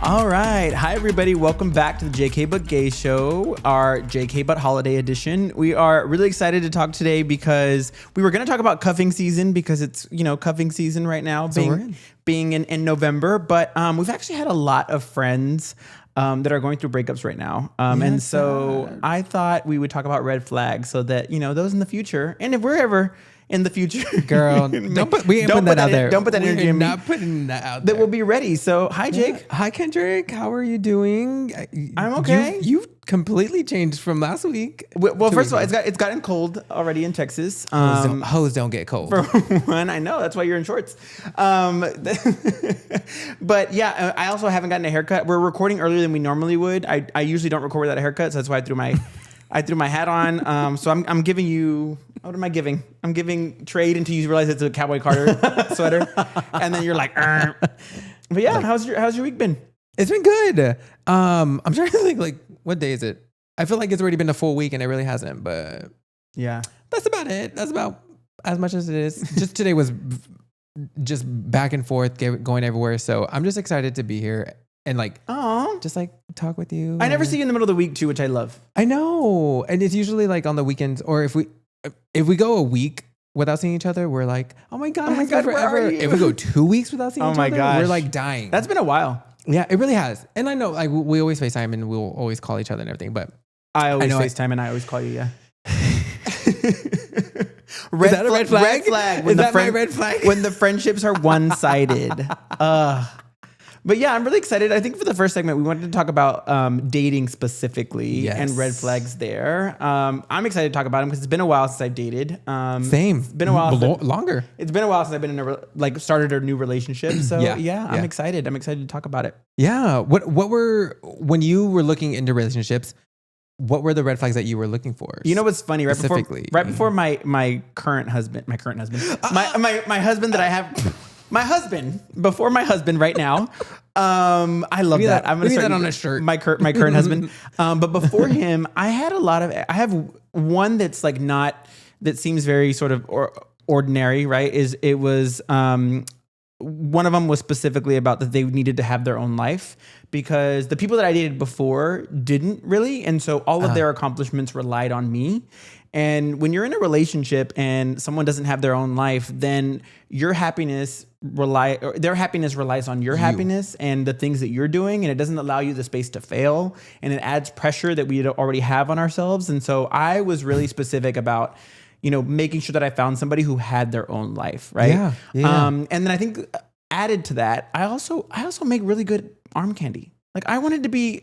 All right. Hi, everybody. Welcome back to the JK But Gay Show, our JK But Holiday Edition. We are really excited to talk today because we were going to talk about cuffing season because it's, cuffing season right now, being in November. But we've actually had a lot of friends that are going through breakups right now. And so I thought we would talk about red flags so that, those in the future, and if we're ever in the future, girl, we ain't putting that out there. Don't put that energy in me. Not putting that out there. That we'll be ready. So, hi, Jake. Hi, Kendrick. How are you doing? I'm okay. You've completely changed from last week. Well, first of all, it's gotten cold already in Texas. Hoes don't get cold. For one, I know that's why you're in shorts. But yeah, I also haven't gotten a haircut. We're recording earlier than we normally would. I usually don't record without a haircut, so that's why I threw my hat on. So I'm giving you. What am I giving? I'm giving trade until you realize it's a Cowboy Carter sweater, and then you're like, Arr. But yeah, how's your week been? It's been good. I'm trying to think like what day is it? I feel like it's already been a full week and it really hasn't. But yeah, that's about it. That's about as much as it is. Just today was just back and forth, going everywhere. So I'm just excited to be here. And just talk with you. I never see you in the middle of the week too, which I love. I know. And it's usually like on the weekends, or if we go a week without seeing each other, we're like, oh my God, where are you? If we go 2 weeks without seeing each other, we're like dying. That's been a while. Yeah, it really has. And I know we always FaceTime and we'll always call each other and everything, but I always FaceTime and I always call you, yeah. Is that a red flag? Red flag. Is that my red flag? When the friendships are one-sided. But yeah, I'm really excited. I think for the first segment, we wanted to talk about dating specifically and red flags there. I'm excited to talk about them because it's been a while since I've dated. Same. It's been a while. Longer. It's been a while since I've been in started a new relationship. So I'm excited. I'm excited to talk about it. Yeah. When you were looking into relationships, what were the red flags that you were looking for? You know what's funny? Right before my current husband, my husband that I have. My husband, before my husband right now. I love that. I'm going to start that on a shirt. My current husband. But before him, I have one that's like not, that seems very sort of ordinary, right? It was, one of them was specifically about that they needed to have their own life because the people that I dated before didn't really. And so all of their accomplishments relied on me. And when you're in a relationship and someone doesn't have their own life, then their happiness relies on your happiness and the things that you're doing, and it doesn't allow you the space to fail, and it adds pressure that we already have on ourselves. And so I was really specific about, making sure that I found somebody who had their own life, right? Yeah. And then I think added to that, I also make really good arm candy. Like you want to be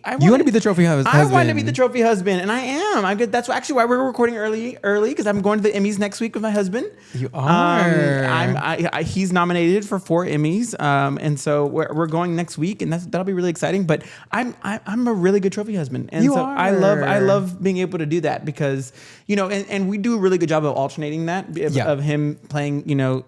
the trophy husband. I want to be the trophy husband, and I am. That's actually why we're recording early because I'm going to the Emmys next week with my husband. You are. He's nominated for 4 Emmys, and so we're going next week, and that'll be really exciting. But I'm a really good trophy husband, and I love being able to do that because and we do a really good job of alternating that of him playing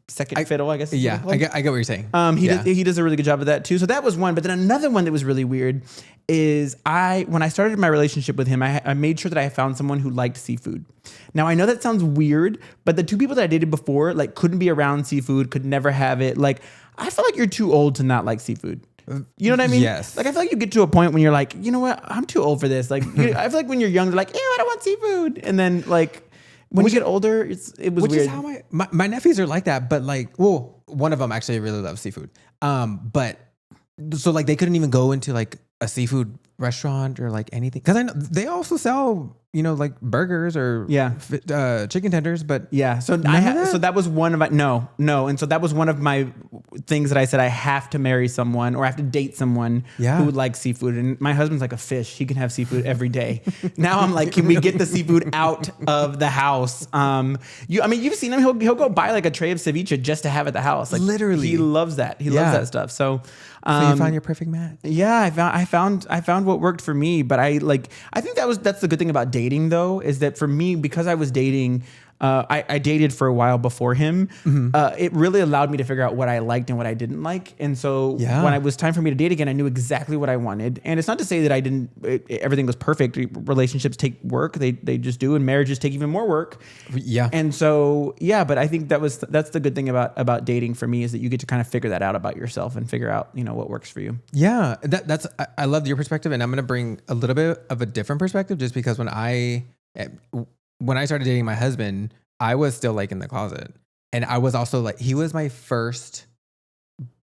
second fiddle, I guess. Yeah, I get what you're saying. He does a really good job of that too. So that was one. But then another one that was really weird is when I started my relationship with him, I made sure that I found someone who liked seafood. Now I know that sounds weird, but the 2 people that I dated before couldn't be around seafood, could never have it. I feel like you're too old to not like seafood. You know what I mean? Yes. I feel like you get to a point when you're like, you know what? I'm too old for this. I feel like when you're young, they're like, ew, I don't want seafood. And then when you get older, it was weird. Which is how my nephews are like that, but one of them actually really loves seafood. But so they couldn't even go into a seafood restaurant or anything because I know they also sell burgers or chicken tenders, but so that was one of and so that was one of my things that I said I have to marry someone or I have to date someone who would like seafood, and my husband's like a fish; he can have seafood every day. Now I'm like, can we get the seafood out of the house? You've seen him; he'll go buy a tray of ceviche just to have at the house. Literally, he loves that. He loves that stuff. So you found your perfect match. Yeah, I found what worked for me, but I think that's the good thing about dating though, is that for me, because I was dating I dated for a while before him. It really allowed me to figure out what I liked and what I didn't like. And so when it was time for me to date again, I knew exactly what I wanted. And it's not to say that everything was perfect. Relationships take work. They just do. And marriages take even more work. Yeah. And so, but I think that's the good thing about dating for me, is that you get to kind of figure that out about yourself and figure out, what works for you. Yeah. I loved your perspective, and I'm going to bring a little bit of a different perspective, just because when I started dating my husband, I was still like in the closet, and I was also like, he was my first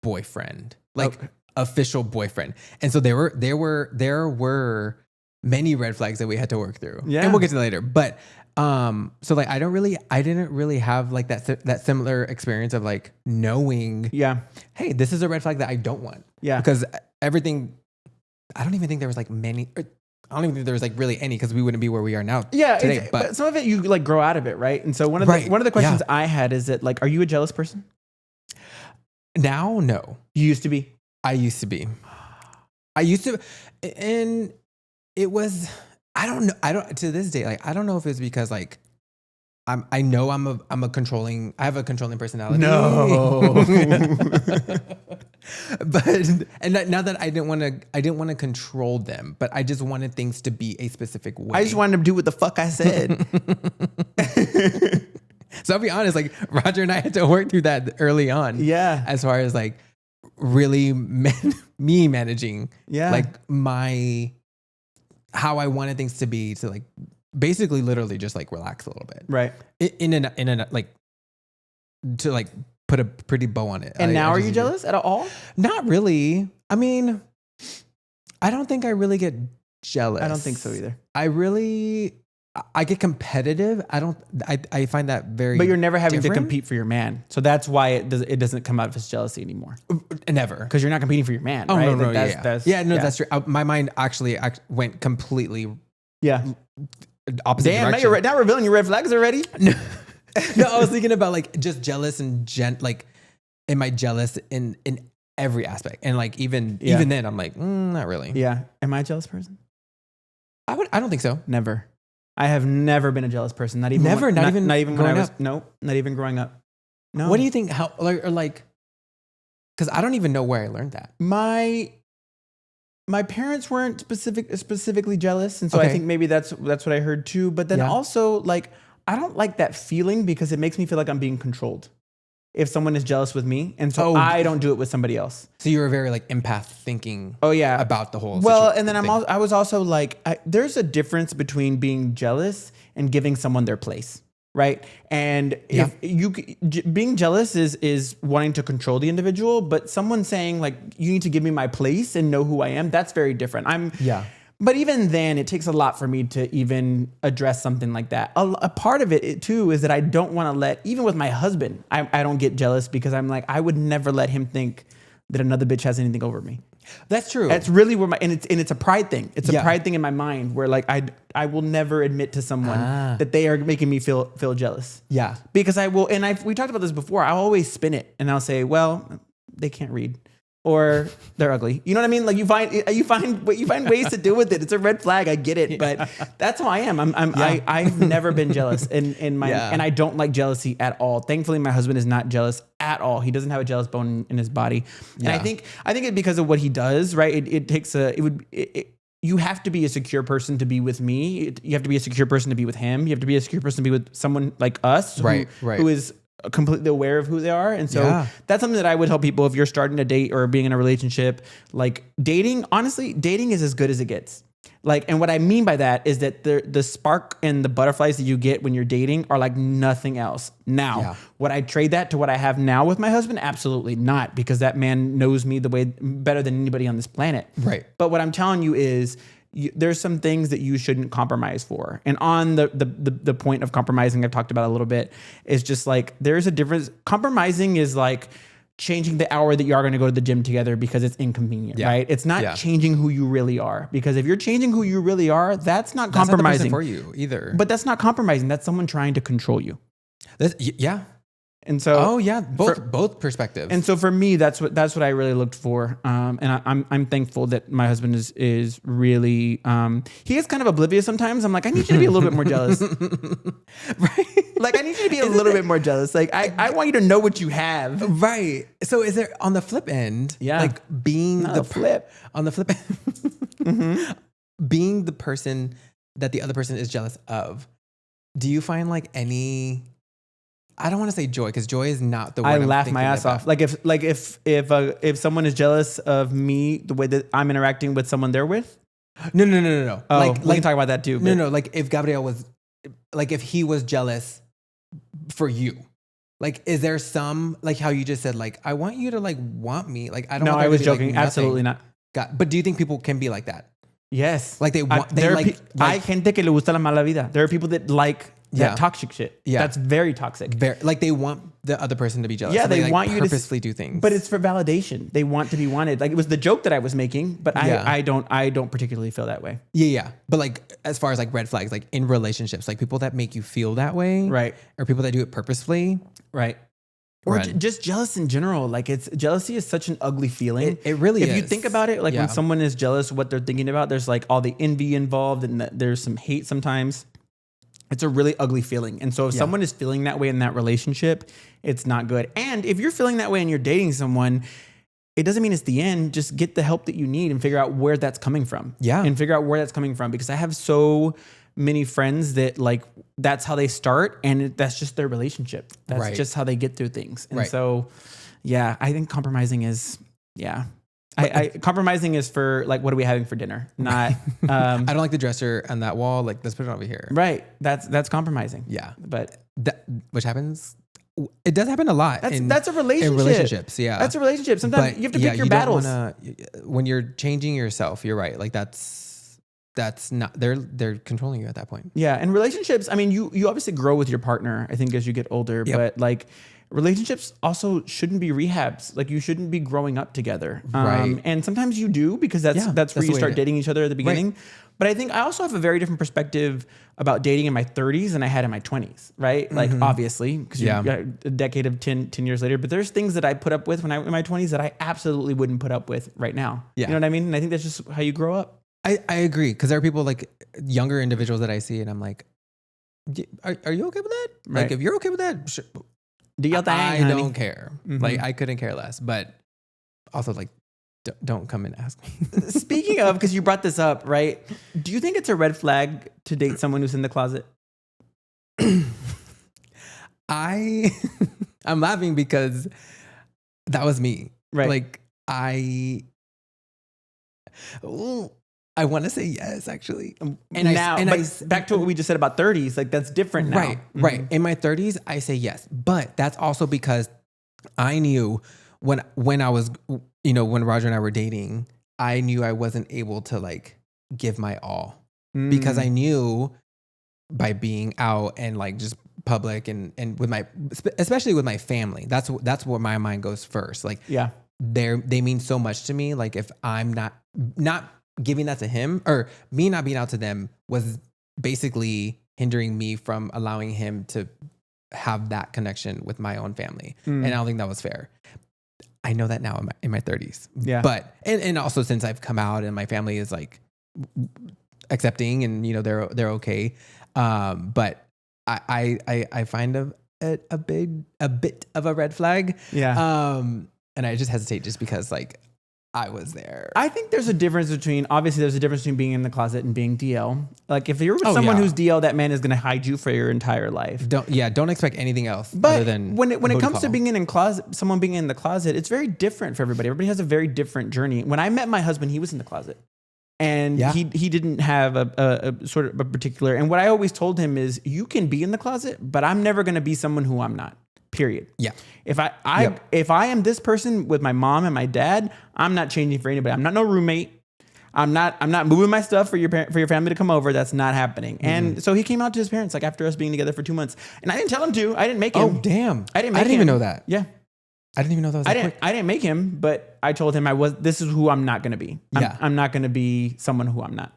boyfriend, official boyfriend. And so there were many red flags that we had to work through. Yeah. And we'll get to that later. But so like I didn't really have like that similar experience of like knowing, hey, this is a red flag that I don't want. Yeah. Because everything, I don't even think there was like many, I don't even think there was like really any, because we wouldn't be where we are now today. But some of it you like grow out of it, right? And so one of the questions I had is that, like, are you a jealous person? Now, no. You used to be? I used to be. And it was, I don't know. To this day, like, I don't know if it's because like, I know I have a controlling personality. No. But now that I didn't want to control them, but I just wanted things to be a specific way. I just wanted to do what the fuck I said. So I'll be honest, like Roger and I had to work through that early on. Yeah. As far as like really me managing like how I wanted things to be, to like basically literally just like relax a little bit. Right. In a like to like put a pretty bow on it. And now are you jealous at all? Not really. I mean, I don't think I really get jealous. I don't think so either. I get competitive. I find that very. But you're never having to compete for your man, so that's why it doesn't come out as jealousy anymore. Never, because you're not competing for your man. Oh, right? No, that's true. My mind actually went completely opposite direction. Damn, you're not revealing your red flags already. No, I was thinking about like just jealous and like, am I jealous in every aspect? And like even then, I'm like, not really. Yeah, am I a jealous person? I don't think so. Never. I have never been a jealous person. Not even not even growing up. No. What do you think? How or like? Because I don't even know where I learned that. My parents weren't specifically jealous, and so I think maybe that's what I heard too. But then also, like, I don't like that feeling, because it makes me feel like I'm being controlled if someone is jealous with me, and so I don't do it with somebody else. So you're a very like empath thinking. About the whole. Well, and then I was also like, there's a difference between being jealous and giving someone their place, right? And if being jealous is wanting to control the individual, but someone saying like, you need to give me my place and know who I am, that's very different. But even then, it takes a lot for me to even address something like that. A part of it too is that I don't want to even with my husband, I don't get jealous, because I'm like, I would never let him think that another bitch has anything over me. That's true. That's really where it's a pride thing. It's a pride thing in my mind, where like I will never admit to someone that they are making me feel jealous. Yeah. Because I will, and we talked about this before, I'll always spin it and I'll say, well, they can't read. Or they're ugly. You know what I mean? Like you find ways to deal with it. It's a red flag. I get it, but that's how I am. I've never been jealous and I don't like jealousy at all. Thankfully, my husband is not jealous at all. He doesn't have a jealous bone in his body. And I think it because of what he does, right? You have to be a secure person to be with me. You have to be a secure person to be with him. You have to be a secure person to be with someone like us, who is completely aware of who they are. And so that's something that I would tell people if you're starting to date or being in a relationship. Like dating is as good as it gets. Like, and what I mean by that is that the spark and the butterflies that you get when you're dating are like nothing else. Now, would I trade that to what I have now with my husband? Absolutely not, because that man knows me the way better than anybody on this planet. Right. But what I'm telling you is, there's some things that you shouldn't compromise for. And on the point of compromising, I've talked about a little bit, is just like, there's a difference. Compromising is like changing the hour that you are going to go to the gym together because it's inconvenient, right? It's not changing who you really are. Because if you're changing who you really are, that's not compromising. That's not the person for you either. But that's not compromising. That's someone trying to control you. And so, oh yeah, both perspectives. and so for me, that's what I really looked for. And I'm thankful that my husband is really, he is kind of oblivious sometimes. I'm like, I need you to be a little bit more jealous. Right? Like, I need you to be a little bit more jealous. Like, I want you to know what you have. Right. So is there on the flip end, like being Not the a flip. on the flip end, being the person that the other person is jealous of, do you find like any, I don't want to say joy, because joy is not the word. I laugh my ass off. Like if someone is jealous of me, the way that I'm interacting with someone they're with. No. Oh, like we can talk about that too. No. Like if Gabriel was, like if he was jealous for you, like is there some, like how you just said, like I want you to like want me. Like I don't. No, want there I was to be, joking. like, Absolutely not. But do you think people can be like that? Yes. Like they want. They like. Hay gente que le gusta la mala vida. There are people that like that toxic shit. Yeah. That's very toxic. Like they want the other person to be jealous. Yeah, So they like want you purposely do things. But it's for validation. They want to be wanted. Like it was the joke that I was making, but I don't particularly feel that way. Yeah. But like as far as like red flags, like in relationships, like people that make you feel that way, Right. Or people that do it purposefully, Right. Or Run. just jealous in general. Like jealousy is such an ugly feeling. It really is. If you think about it, like when someone is jealous, what they're thinking about, there's like all the envy involved and there's some hate sometimes. It's a really ugly feeling. And so if someone is feeling that way in that relationship, it's not good. And if you're feeling that way and you're dating someone, it doesn't mean it's the end. Just get the help that you need and figure out where that's coming from. Yeah. And figure out where that's coming from. Because I have so many friends that like, that's how they start. And that's just their relationship. That's just how they get through things. And so, yeah, I think compromising is, compromising is for like, what are we having for dinner? Not, I don't like the dresser on that wall. Like, let's put it over here. Right. That's compromising. Yeah. But which happens. It does happen a lot. That's a relationship. In relationships, yeah. That's a relationship. Sometimes you have to pick your battles. When you're changing yourself, you're right. Like that's not, they're controlling you at that point. Yeah. And relationships, I mean, you obviously grow with your partner, I think, as you get older, but like relationships also shouldn't be rehabs. Like you shouldn't be growing up together. Right. And sometimes you do, because that's where you start dating each other at the beginning. Right. But I think I also have a very different perspective about dating in my 30s than I had in my 20s, right? Like obviously, because you got a decade of 10 years later, but there's things that I put up with when I was in my 20s that I absolutely wouldn't put up with right now. Yeah. You know what I mean? And I think that's just how you grow up. I agree. Because there are people like younger individuals that I see and I'm like, are you okay with that? Right. Like if you're okay with that, sure. Do your thing, I honey. don't care. Like I couldn't care less. But also like, don't come and ask me. Speaking of, because you brought this up, right? Do you think it's a red flag to date someone who's in the closet? I'm laughing because that was me. Right. Like I want to say yes, actually. Back to what we just said about 30s, like that's different now. Right, right. In my 30s, I say yes, but that's also because I knew when I was, when Roger and I were dating, I knew I wasn't able to like give my all because I knew by being out and like just public and with especially with my family, that's where my mind goes first. Like, they mean so much to me. Like if I'm not giving that to him, or me not being out to them was basically hindering me from allowing him to have that connection with my own family. And I don't think that was fair. I know that now in my 30s. Yeah. But, and also since I've come out and my family is like accepting and, they're okay. But I find a bit of a red flag. Yeah. And I just hesitate just because like I was there. I think there's a difference between being in the closet and being DL. Like if you're with someone who's DL, that man is going to hide you for your entire life. Don't expect anything else. But other than when it comes to being someone being in the closet, it's very different for everybody. Everybody has a very different journey. When I met my husband, he was in the closet. And he didn't have a sort of a particular, and what I always told him is, you can be in the closet, but I'm never going to be someone who I'm not. Period. Yeah. If I am this person with my mom and my dad, I'm not changing for anybody. I'm not no roommate. I'm not moving my stuff for your family to come over. That's not happening. And so he came out to his parents like after us being together for 2 months, and I didn't tell him to. I didn't make him. Oh damn! I didn't even know that. Yeah. I didn't even know that was that quick. I didn't make him, but I told him this is who I'm not going to be. I'm not going to be someone who I'm not.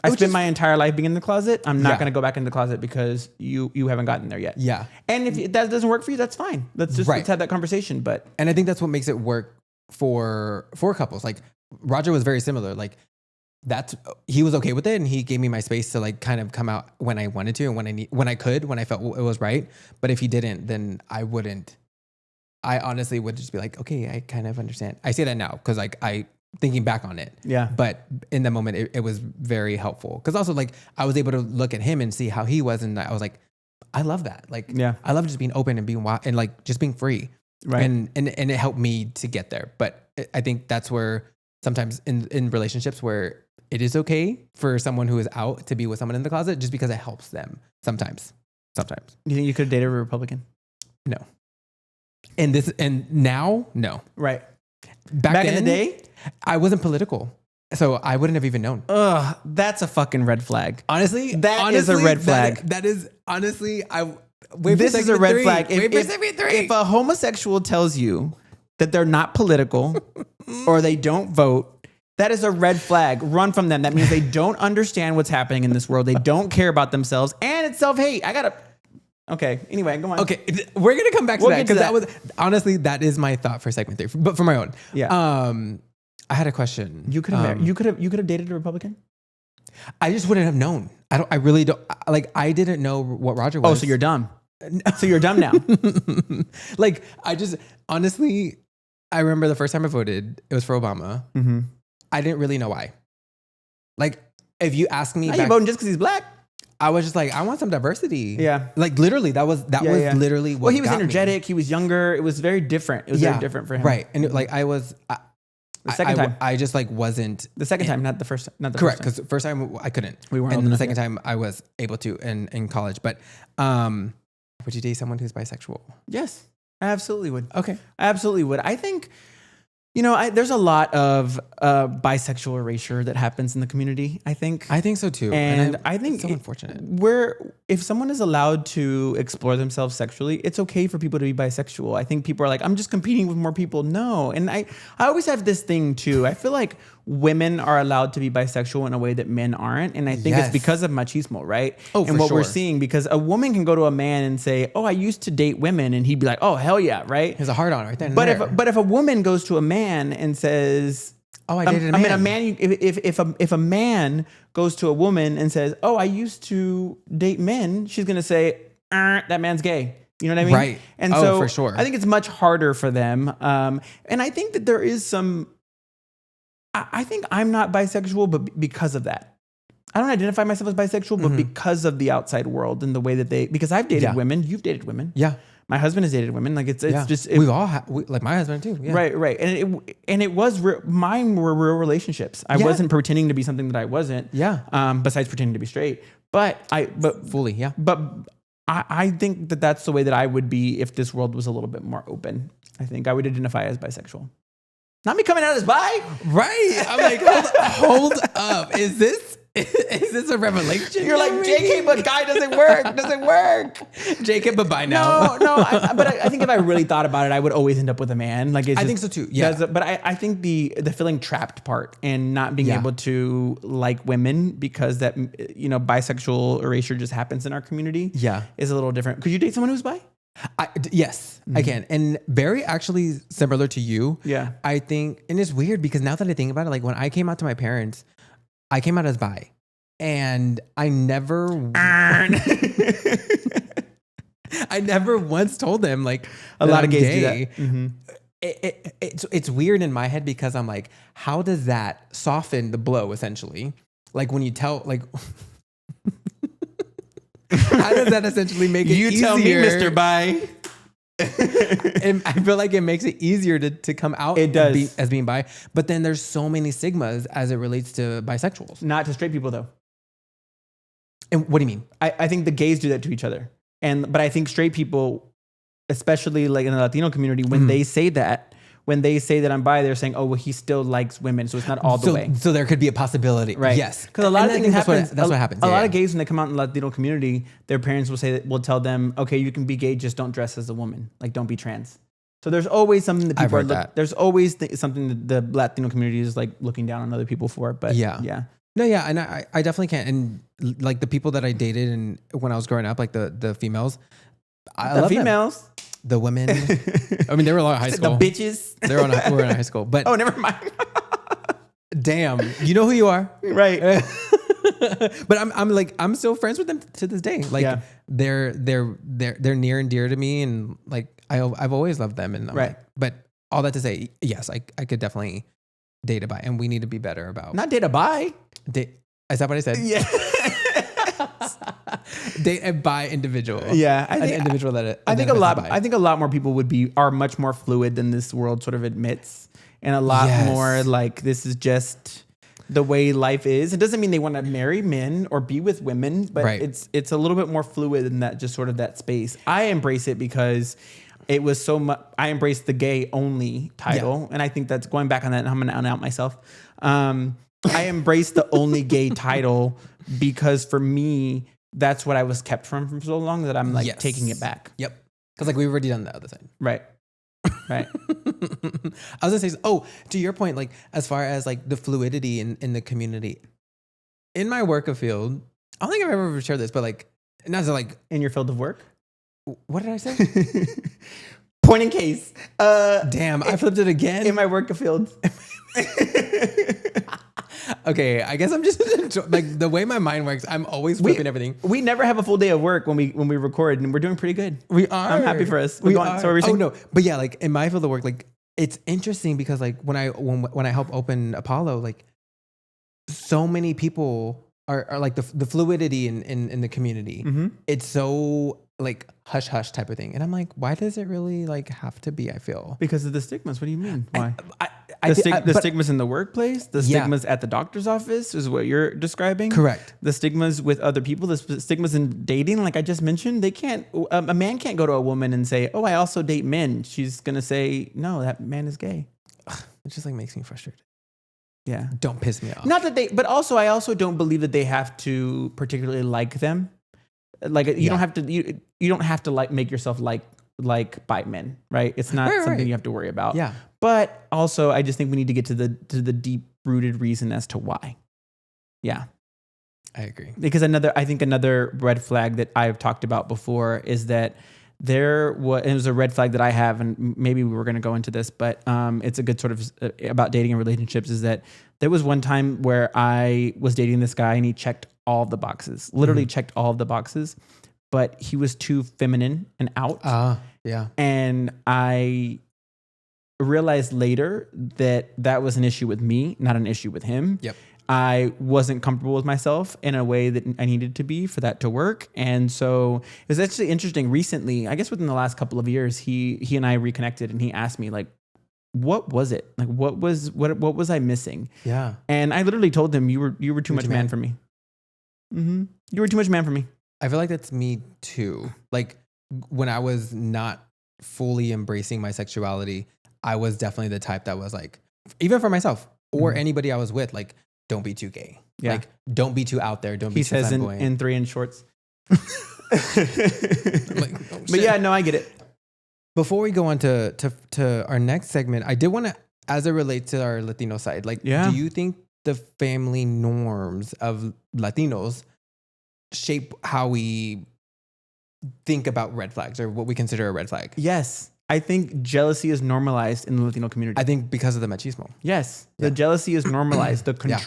I spent my entire life being in the closet. I'm not going to go back in the closet because you haven't gotten there yet. Yeah. And if that doesn't work for you, that's fine. Let's have that conversation. But and I think that's what makes it work for couples. Like Roger was very similar. Like he was okay with it, and he gave me my space to like kind of come out when I wanted to and when I felt it was right. But if he didn't, then I wouldn't. I honestly would just be like, okay, I kind of understand. I say that now because like thinking back on it. Yeah. But in the moment, it was very helpful. Because also, like, I was able to look at him and see how he was. And I was like, I love that. Like, I love just being open and being wild and like just being free. Right. And it helped me to get there. But I think that's where sometimes in relationships where it is okay for someone who is out to be with someone in the closet just because it helps them sometimes. You think you could have dated a Republican? No. And now, no. Right. Back in the day? I wasn't political, so I wouldn't have even known. Ugh, that's a fucking red flag. Honestly, that is a red flag. That is honestly, this is a red flag. If a homosexual tells you that they're not political or they don't vote, that is a red flag. Run from them. That means they don't understand what's happening in this world. They don't care about themselves, and it's self-hate. Okay. Anyway, go on. Okay, we're gonna come back to that because that was honestly that is my thought for segment 3, but for my own. Yeah. I had a question. You could have dated a Republican. I just wouldn't have known. I really don't. Like, I didn't know what Roger was. Oh, so you're dumb. So you're dumb now. Like, I just honestly, I remember the first time I voted, it was for Obama. Mm-hmm. I didn't really know why. Like, if you ask me, you voting just because he's black? I was just like, I want some diversity. Yeah. Like literally, that was literally what. Well, he was energetic. He was younger. It was very different. It was very different for him. Right. And like the second time, I just like wasn't the second time, not the first. Not the correct. First time. Because first time I couldn't. We weren't. And then the second time I was able to in college. But would you date someone who's bisexual? Yes, I absolutely would. Okay, I absolutely would. I think. There's a lot of bisexual erasure that happens in the community, I think. I think so too. And I think it's so unfortunate. If someone is allowed to explore themselves sexually, it's okay for people to be bisexual. I think people are like, I'm just competing with more people. No. And I always have this thing too. I feel like women are allowed to be bisexual in a way that men aren't. And I think it's because of machismo, right? Oh, and what we're seeing, because a woman can go to a man and say, oh, I used to date women. And he'd be like, oh, hell yeah, right? There's a hard on right there. But if a woman goes to a man and says, oh, I dated a man. I mean, if a man goes to a woman and says, oh, I used to date men, she's going to say, that man's gay. You know what I mean? Right. And so for sure. I think it's much harder for them. And I think that there is some, I think I'm not bisexual, but because of that. I don't identify myself as bisexual, but because of the outside world and the way that because I've dated women, you've dated women. Yeah. My husband has dated women. Like it's just we've all like my husband too. Yeah. Right. And it was mine were real relationships. I wasn't pretending to be something that I wasn't. Yeah. Besides pretending to be straight, but fully. Yeah. But I think that that's the way that I would be if this world was a little bit more open. I think I would identify as bisexual. Not me coming out as bi. Right. I'm like, hold up. Is this a revelation? You're like, JK, but guy doesn't work. JK, but bi now. No. But I think if I really thought about it, I would always end up with a man. Like I think so too. Yeah. But I think the feeling trapped part and not being able to like women because that bisexual erasure just happens in our community. Yeah, is a little different. Could you date someone who's bi? Yes, I can. And very actually similar to you. Yeah. I think, and it's weird because now that I think about it, like when I came out to my parents, I came out as bi. And I never once told them like a lot of gays gay. do that. It's weird in my head because I'm like, how does that soften the blow essentially? Like when you tell like how does that essentially make it easier? You tell me, Mr. Bi. And I feel like it makes it easier to come out it does. As being bi. But then there's so many stigmas as it relates to bisexuals. Not to straight people though. And what do you mean? I think the gays do that to each other. But I think straight people, especially like in the Latino community, when they say that I'm bi, they're saying, oh, well, he still likes women. So it's not all the way. So there could be a possibility. Right. Yes. Because a lot of things happen. That's what happens. A lot of gays, when they come out in the Latino community, their parents will tell them, okay, you can be gay, just don't dress as a woman. Like, don't be trans. So there's always something that people there's always something that the Latino community is like looking down on other people for. But yeah. No, yeah, and I definitely can't. And like the people that I dated and when I was growing up, like the females, I The love them. females. The women. I mean, they were a lot of high school. The bitches. We're in high school, but Oh, never mind. damn, you know who you are, Right. but I'm still friends with them to this day. Like Yeah. they're near and dear to me, and like I've always loved them. And I'm Right. like, but all that to say, yes, I could definitely date a bi, and we need to be better about Not date a bi. date. Is that what I said? Yeah. Date a bi individual. Yeah. An individual that I think a identifies lot. as bi. I think a lot more people are much more fluid than this world sort of admits, and a lot Yes. more like this is just the way life is. It doesn't mean they want to marry men or be with women, but Right. it's a little bit more fluid than that. Just sort of that space. I embrace it because it was so much. I embraced the gay only title, and I think that's going back on that. And I'm going to out myself. I embraced the only gay title because for me, that's what I was kept from so long that I'm like Yes. taking it back. Yep. Because like we've already done the other side. Right. Right. I was gonna say, to your point, like as far as like the fluidity in the community, in my work field, I don't think I've ever shared this, but like, not to like, In your field of work? what did I say? Point in case. Damn, I flipped it again. In my work field. Okay, I guess I'm just like the way my mind works. I'm always flipping everything. We never have a full day of work when we record, and we're doing pretty good. We are. I'm happy for us. We Go on. are. So what were you saying? No, but yeah, like in my field of work, like it's interesting because like when I help open Apollo, like so many people are like the fluidity in the community. Mm-hmm. It's so like hush hush type of thing, and I'm like, why does it really like have to be? I feel Because of the stigmas. What do you mean? Why? the Stigmas in the workplaess, the Yeah. stigmas at the doctor's office is what you're describing. correct. The stigmas with other people, the stigmas in dating, like I just mentioned, they can't. A man can't go to a woman and say, "Oh, I also date men." She's gonna say, "No, that man is gay." It just like makes me frustrated. Yeah. Don't piss me off. Not that but also I also don't believe that they have to particularly like them. Like you don't have to. You don't have to like make yourself like bi men, right? It's not Right. something you have to worry about. Yeah. But also, I just think we need to get to the deep rooted reason as to why. Yeah. I agree. Because I think another red flag that I've talked about before is that it was a red flag that I have, and maybe we were going to go into this, but it's a good sort of about dating and relationships is that there was one time where I was dating this guy and he checked all of the boxes, literally checked all of the boxes, but he was too feminine and out. Yeah. And I realized later that was an issue with me, not an issue with him. Yep. I wasn't comfortable with myself in a way that I needed to be for that to work. And so it was actually interesting recently, I guess within the last couple of years, he and I reconnected and he asked me like, what was it? Like, what was I missing? Yeah. And I literally told him, you were too much man for me. Mm-hmm. You were too much man for me. I feel like that's me too. Like when I was not fully embracing my sexuality, I was definitely the type that was like, even for myself or anybody I was with, like, don't be too gay. Yeah. Like, don't be too out there. Don't be He too says flamboyant. in 3-inch shorts. Like, oh, But shit. yeah, no, I get it. Before we go on to our next segment, I did want to, as it relates to our Latino side, like, Yeah. do you think the family norms of Latinos shape how we think about red flags or what we consider a red flag? Yes. I think jealousy is normalized in the Latino community. I think because of the machismo. Yes, Yeah. the jealousy is normalized. The Yeah.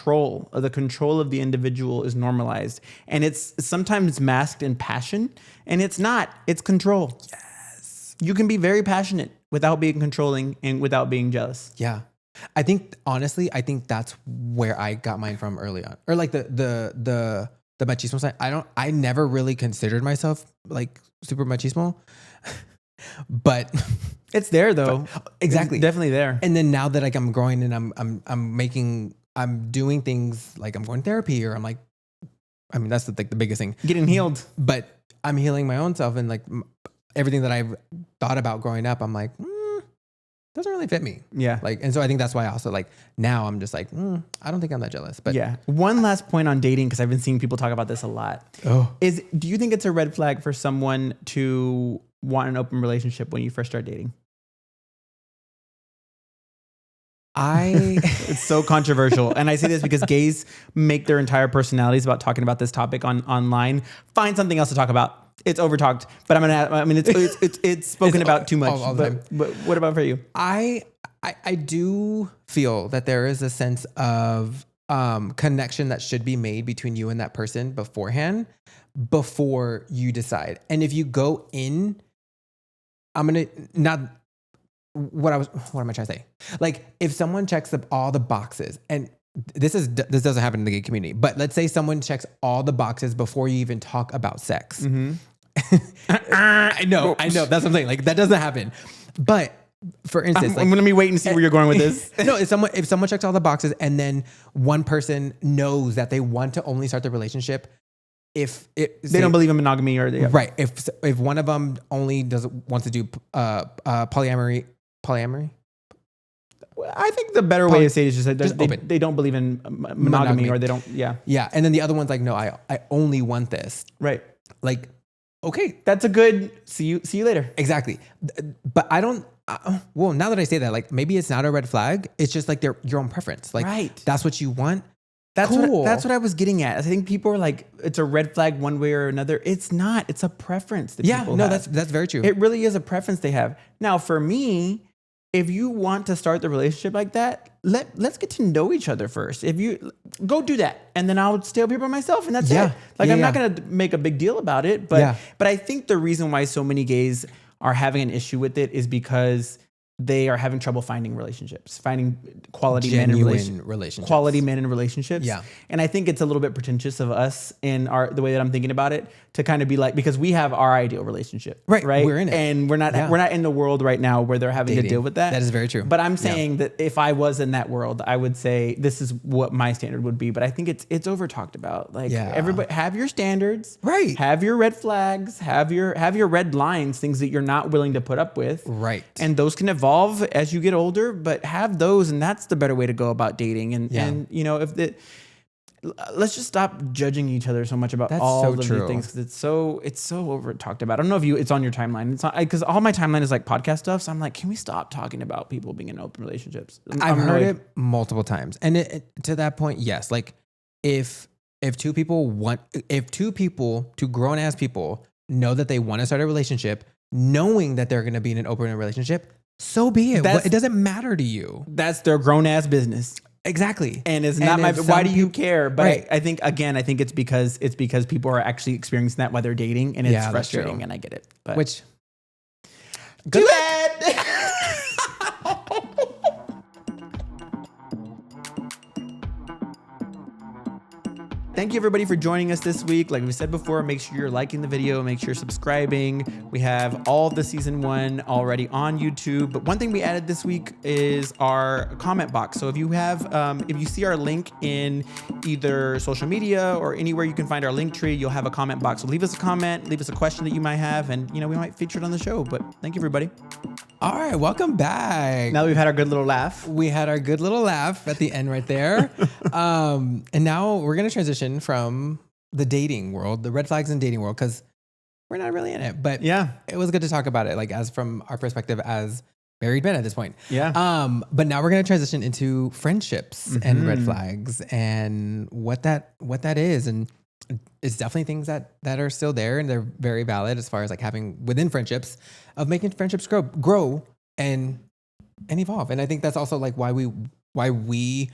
control of the individual is normalized, and it's sometimes masked in passion, and it's not. It's control. Yes, you can be very passionate without being controlling and without being jealous. Yeah. I think honestly, I think that's where I got mine from early on. Or like the machismo side. I never really considered myself like super machismo. But It's there though. exactly. It's definitely there. And then now that like I'm growing and I'm doing things like I'm going to therapy or I'm like, I mean, that's the biggest thing. Getting healed. But I'm healing my own self and like everything that I've thought about growing up, I'm like, doesn't really fit me. Yeah. Like, and so I think that's why I also like now I'm just like, I don't think I'm that jealous. But Yeah. One last point on dating, because I've been seeing people talk about this a lot. Do you think it's a red flag for someone to want an open relationship when you first start dating? It's so controversial. And I say this because gays make their entire personalities about talking about this topic online. Find something else to talk about. It's overtalked, but it's spoken about too much. All the time. But what about for you? I do feel that there is a sense of connection that should be made between you and that person beforehand, before you decide. And if you go in, what am I trying to say? Like, if someone checks up all the boxes, and this doesn't happen in the gay community, but let's say someone checks all the boxes before you even talk about sex. Mm-hmm. I know. That's what I'm saying. Like, that doesn't happen. But for instance, I'm gonna be waiting to see where you're going with this. No, if someone checks all the boxes and then one person knows that they want to only start the relationship if they don't believe in monogamy, or they right. If one of them only wants to do polyamory. I think the better way to say it is just they don't believe in monogamy, or they don't. Yeah. Yeah. And then the other one's like, no, I only want this. Right. Like, okay, that's a good see you later. Exactly. But I don't, well, now that I say that, like, maybe it's not a red flag. It's just like your own preference. Like, right. That's what you want. That's cool. That's what I was getting at. I think people are like, it's a red flag one way or another. It's not. It's a preference that people have. That's very true. It really is a preference they have. Now, for me, if you want to start the relationship like that, let's get to know each other first. If you go do that, and then I'll stay up here by myself, and that's it. Like, I'm not gonna make a big deal about it, but I think the reason why so many gays are having an issue with it is because they are having trouble finding relationships, finding quality men in relationships. Quality men in relationships. Yeah. And I think it's a little bit pretentious of us in the way that I'm thinking about it, to kind of be like, because we have our ideal relationship. Right. We're in it. And we're not in the world right now where they're having to deal with that. That is very true. But I'm saying that if I was in that world, I would say this is what my standard would be. But I think it's over talked about. Like, everybody have your standards. Right. Have your red flags, have your red lines, things that you're not willing to put up with. Right. And those can evolve as you get older, but have those, and that's the better way to go about dating. And you know, let's just stop judging each other so much about all of these things, because it's so over talked about. I don't know if it's on your timeline. It's not, because all my timeline is like podcast stuff. So I'm like, can we stop talking about people being in open relationships? I've heard it multiple times, and to that point, yes. Like, if two people, two grown ass people, know that they want to start a relationship, knowing that they're going to be in an open relationship, so be it. It doesn't matter to you. That's their grown ass business. Exactly. And it's not why do you care? But right. I think it's because people are actually experiencing that while they're dating, and it's frustrating, and I get it. But which too bad. Thank you, everybody, for joining us this week. Like we said before, make sure you're liking the video, make sure you're subscribing. We have all of the season 1 already on YouTube. But one thing we added this week is our comment box. So if you have, if you see our link in either social media or anywhere you can find our link tree, you'll have a comment box. So leave us a comment, leave us a question that you might have, and we might feature it on the show. But thank you, everybody. All right, welcome back. Now that we've had our good little laugh. We had our good little laugh at the end right there. And now we're going to transition from the dating world, the red flags in dating world, because we're not really in it. But it was good to talk about it, like, as from our perspective as married men at this point. Yeah. But now we're going to transition into friendships and red flags and what that is. And it's definitely things that are still there, and they're very valid as far as like having within friendships, of making friendships grow and evolve. And I think that's also like why we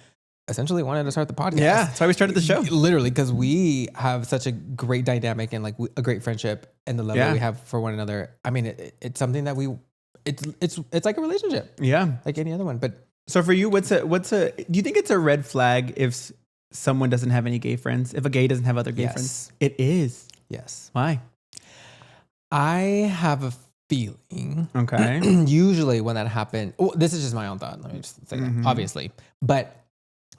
essentially wanted to start the podcast. Yeah, that's why we started the show. Literally, because we have such a great dynamic and like a great friendship, and the love that we have for one another. I mean, it's something that it's like a relationship. Yeah, like any other one. But so for you, do you think it's a red flag if someone doesn't have any gay friends? If a gay doesn't have other gay friends? It is. Yes. Why? I have a feeling. Okay. Usually when that happens, this is just my own thought. Let me just say that, obviously. But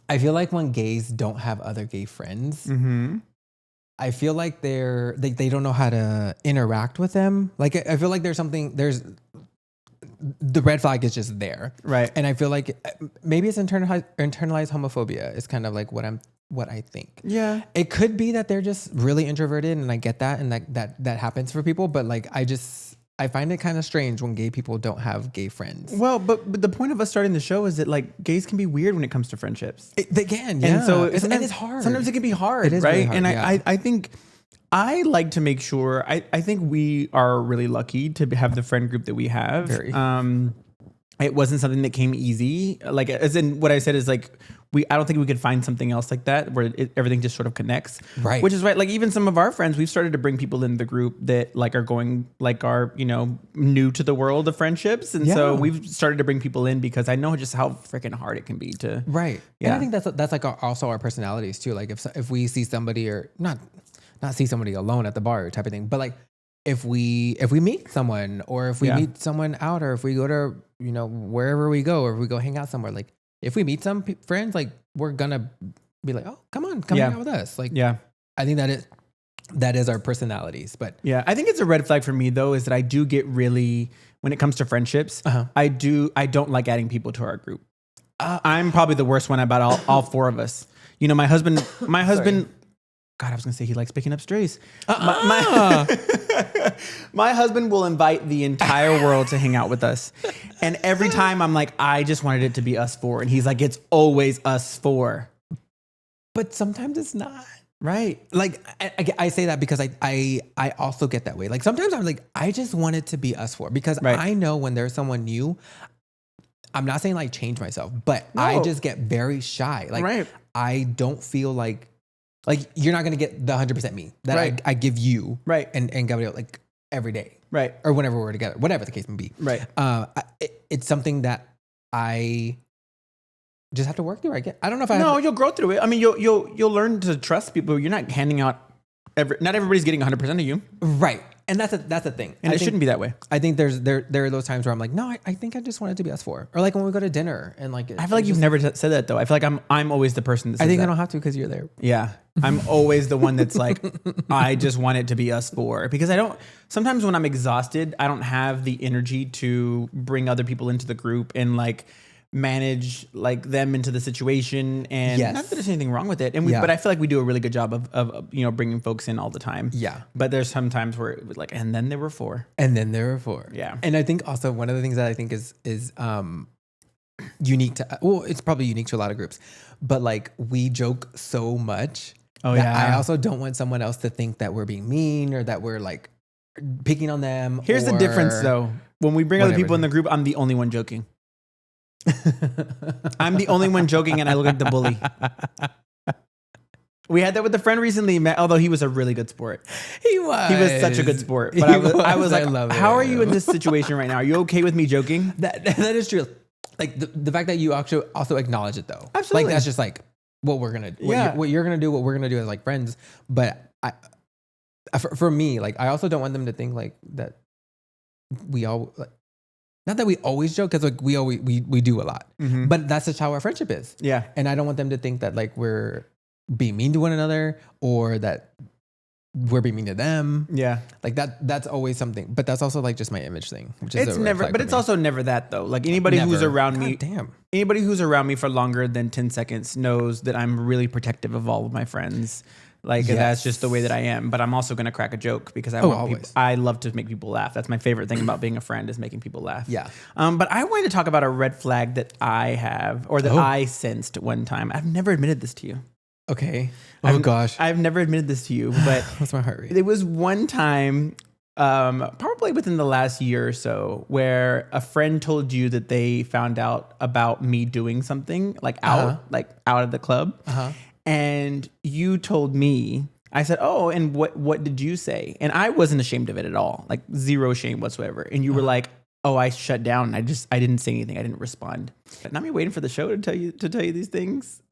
I feel like when gays don't have other gay friends, I feel like they don't know how to interact with them. Like, I feel like there's the red flag is just there. Right. And I feel like maybe it's internalized homophobia is kind of like what I think. Yeah. It could be that they're just really introverted, and I get that, and that happens for people, but like, I just I find it kind of strange when gay people don't have gay friends. Well, but the point of us starting the show is that like gays can be weird when it comes to friendships. They can, yeah. And so and it's hard. Sometimes it can be hard, It is right? really hard, and yeah. I think I like to make sure. I think we are really lucky to have the friend group that we have. Very. It wasn't something that came easy. Like, as in what I said is like, I don't think we could find something else like that where everything just sort of connects. Right. Which is right. Like even some of our friends, we've started to bring people in the group that like are going, like are, you know, new to the world of friendships. And so we've started to bring people in because I know just how freaking hard it can be to. Right. Yeah. And I think that's like also our personalities too. Like if we see somebody or not see somebody alone at the bar type of thing, but like if we meet someone or if we meet someone out or if we go to, you know, wherever we go or if we go hang out somewhere, like if we meet some friends, like we're gonna be like, oh, come hang out with us. Like, I think that is our personalities. But yeah, I think it's a red flag for me though, is that I do get really, when it comes to friendships, I don't like adding people to our group. I'm probably the worst one about all four of us. You know, my husband, God, I was gonna say he likes picking up strays. My husband will invite the entire world to hang out with us. And every time I'm like, I just wanted it to be us four. And he's like, it's always us four. But sometimes it's not. Right. Like I say that because I also get that way. Like sometimes I'm like, I just want it to be us four because I know when there's someone new, I'm not saying like change myself, but I just get very shy. Like I don't feel like you're not going to get the 100% me that I give you and Gabriel like every day. Right. Or whenever we're together, whatever the case may be. Right. It's something that I just have to work through. I don't know if you'll grow through it. I mean, you'll learn to trust people. You're not handing out not everybody's getting 100% of you. Right. And that's a thing. And it shouldn't be that way. I think there are those times where I'm like, no, I think I just want it to be us four. Or like when we go to dinner and like I feel like you've never said that though. I feel like I'm always the person that says I think that. I don't have to because you're there. Yeah. I'm always the one that's like, I just want it to be us four. Because sometimes when I'm exhausted, I don't have the energy to bring other people into the group and like manage like them into the situation. And not that there's anything wrong with it. And but I feel like we do a really good job of you know, bringing folks in all the time. Yeah. But there's some times where it was like, and then there were four. Yeah. And I think also one of the things that I think is unique to, it's probably unique to a lot of groups, but like we joke so much. Oh yeah. I also don't want someone else to think that we're being mean or that we're like picking on them. Here's the difference though. When we bring other people in the group, I'm the only one joking. I'm the only one joking and I look like the bully. We had that with a friend recently, although he was a really good sport. He was such a good sport. But I was like, how are you in this situation right now? Are you okay with me joking? That is true. Like the fact that you actually also acknowledge it though. Absolutely. Like that's just like what we're going to do. What you're going to do, what we're going to do as like friends. But for me, like I also don't want them to think like that we all like, not that we always joke because like we do a lot, but that's just how our friendship is. Yeah. And I don't want them to think that like we're being mean to one another or that we're being mean to them. Yeah. Like that's always something, but that's also like just my image thing, which is it's also never that though. Like anybody who's around me, anybody who's around me for longer than 10 seconds knows that I'm really protective of all of my friends. Like that's just the way that I am. But I'm also going to crack a joke because I love to make people laugh. That's my favorite thing about being a friend is making people laugh. Yeah. But I wanted to talk about a red flag that I have or that I sensed one time. I've never admitted this to you. Okay. Gosh. I've never admitted this to you, but what's my heart rate? There was one time, probably within the last year or so, where a friend told you that they found out about me doing something like out of the club. And you told me, I said, oh, and what did you say? And I wasn't ashamed of it at all, like zero shame whatsoever. And you were like, oh, I shut down. I didn't say anything. I didn't respond. But not me waiting for the show to tell you these things.